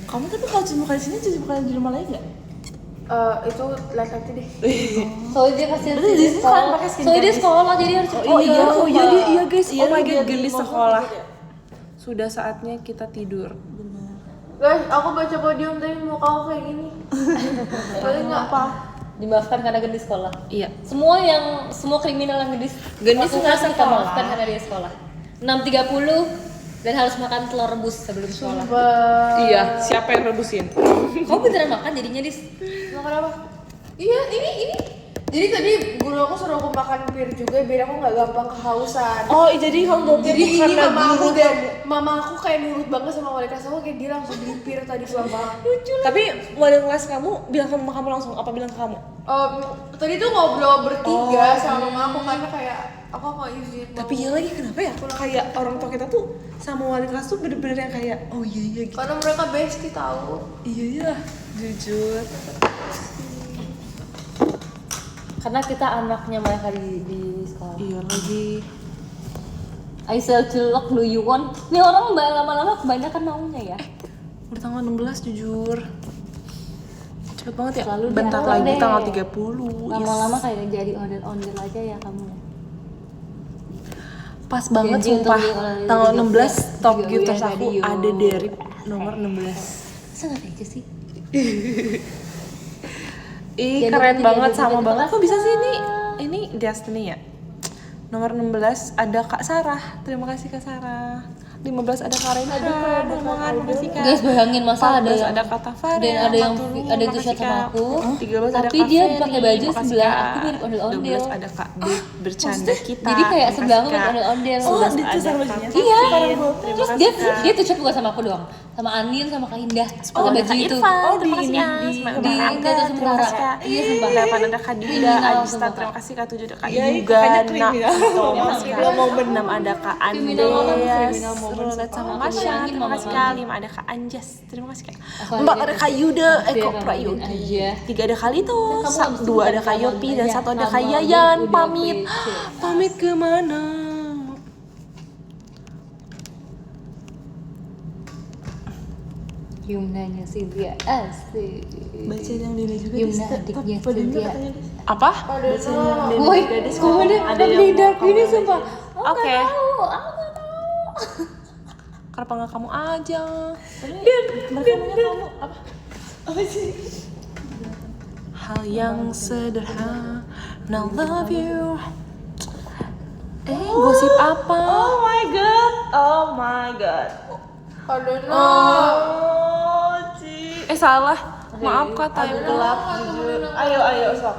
Kamu tapi kalau cuci muka di sini cuci muka di rumah lain nggak? Itu lihat nanti deh. soalnya dia kasih Berarti di sini kalian pakai skincare soalnya dia guys? sekolah jadi harus Oh iya dia guys. Oh my god, dia gelis di sekolah. gitu ya. Sudah saatnya kita tidur. Guys, aku baca podium tapi muka aku kayak gini. Soalnya nggak apa. dimaafkan karena gendis sekolah Iya. semua kriminal yang gendis Gendis lakukan nggak kita sekolah. maafkan karena dia sekolah 6.30 dan harus makan telur rebus sebelum sekolah Iya, siapa yang rebusin? kamu beneran makan jadinya dis Makan apa? Iya, ini. Jadi tadi guru aku suruh aku makan pir juga biar aku nggak gampang kehausan. Oh jadi kamu bawa Jadi ini karena mama aku guru dan mama aku kayak nurut banget sama wali kelas aku kayak dia langsung beli pir tadi sama. Tapi wali kelas kamu bilang ke mama kamu langsung apa bilang ke kamu? Tadi tuh ngobrol bertiga sama mama aku karena kayak aku nggak izin. Tapi ya lagi kenapa ya? Kayak orang tua kita tuh sama wali kelas tuh bener-bener yang kayak oh iya gitu. Karena mereka bestie tahu. Iya, jujur. karena kita anaknya mereka di sekolah Iya lagi. I sell cilok lu you want ini orang lama-lama kebanyakan maunya ya Udah tanggal 16 jujur. Cepet banget ya. Selalu Bentar diatur lagi deh. tanggal 30. lama-lama kayak jadi ondel-ondel aja ya kamu Pas banget Janji sumpah. untuk beli Tanggal oleh 16 top juga gifters udah aku radio. ada dari nomor 16. masa nggak aja sih Ih, Jadi keren tiga banget juga sama kita banget. Kok kasih. bisa sih ini Destiny ya? Nomor 16 ada Kak Sarah. Terima kasih Kak Sarah. 15 ada Kak Renha. Terima kasih Kak. guys bayangin masa ada 14 yang ada Kak Tafar. dan ada yang ada yang tuh sama aku 13 ada tapi Kak dia Ferry. pakai baju Makasih, sebelah Kak. aku mirip ondel-ondel 12 ada Kak B bercanda kita. jadi kayak Terima sebelah aku kasih, mirip Kak. ondel-ondel 11 itu ada sama Kak bajunya? iya Vin. terus Terima dia kasih, Kak. dia tuh chat bukan sama aku doang sama Anin sama Kak Indah pakai Oh, ada baju Kak itu Irfan. Oh, Terima di kasih ini, ya. di Semangat di Angga. Gatot Terima Sementara. kasih Kak. Iya, sumpah. 8 ada Kak Dinda, Kriminal, Adista. sumpah, Terima Kak. kasih Kak 7 ada Kak Iya, Yuga. kakaknya Nak. kriminal. Thomas. Kriminal Kak. 6 ada Kak Kriminal banget, Andes. kriminal moment. Rolet sama Aku Masya. bayangin Terima mama kasih kamu. Kak. 5 ada Kak Anjas. Terima kasih Kak. Aku 4 aja ada Kak Yuda. biar Kok kamu Prayogi. aja. 3 ada Kak Lito. Kan kamu harus 2 ada bukan Kak kamu Yopi dan aja. 1 ada Kamu Kak aja Yayan. udah Pamit. PC. Pamit kemana? Yumnanya Cynthia asik Baca yang Dina juga Yumna Dis. adiknya Podiumnya Cynthia. katanya Dis. Apa? Baca yang Dina Woi, juga Dis. gue deh Ada yang di mau dark kamu ini baca. sumpah. Oke. Aku nggak tahu. Kenapa nggak kamu aja? Mereka nanya kamu apa? Apa sih? Hal yang sederhana, love you. Gosip apa? Oh my god. Oh my god. Aduh, Oh, Ci. Salah. Maaf Kak, time gelap. Ayo sok.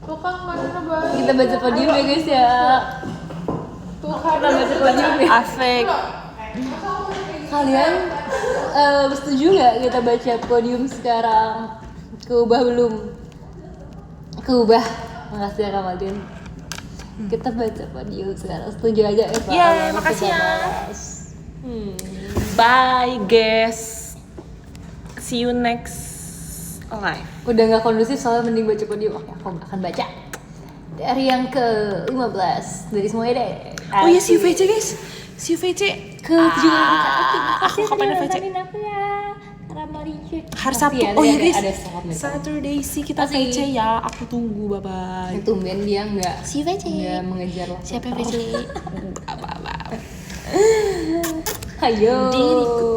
Tuh kan mana baik. Kita baca podium ya guys ya. Tuh kan. Kita baca podium ya. Asik. Kalian setuju nggak kita baca podium sekarang? Keubah belum? Keubah. Makasih ya Kak Madin. Kita baca podium sekarang. Setuju aja Eva. Yeay, Kalau makasih kita ya. bahas. Bye guys. See you next live. Udah nggak kondusif soalnya mending baca podium. Oke, aku akan baca dari yang ke-15 dari semuanya deh. Oh iya, see you VC guys. See you VC. Ke-17 kita. Oke, Aku kapan VC? aku ya. Ramarice. Hari Sabtu. Oh iya guys. Ada slot nih. Saturday sih kita Masih. VC ya. Aku tunggu, bye bye. Tumben dia nggak See you VC. nggak mengejar waktu. Siapa yang VC? Apa-apa. Ayo. Diriku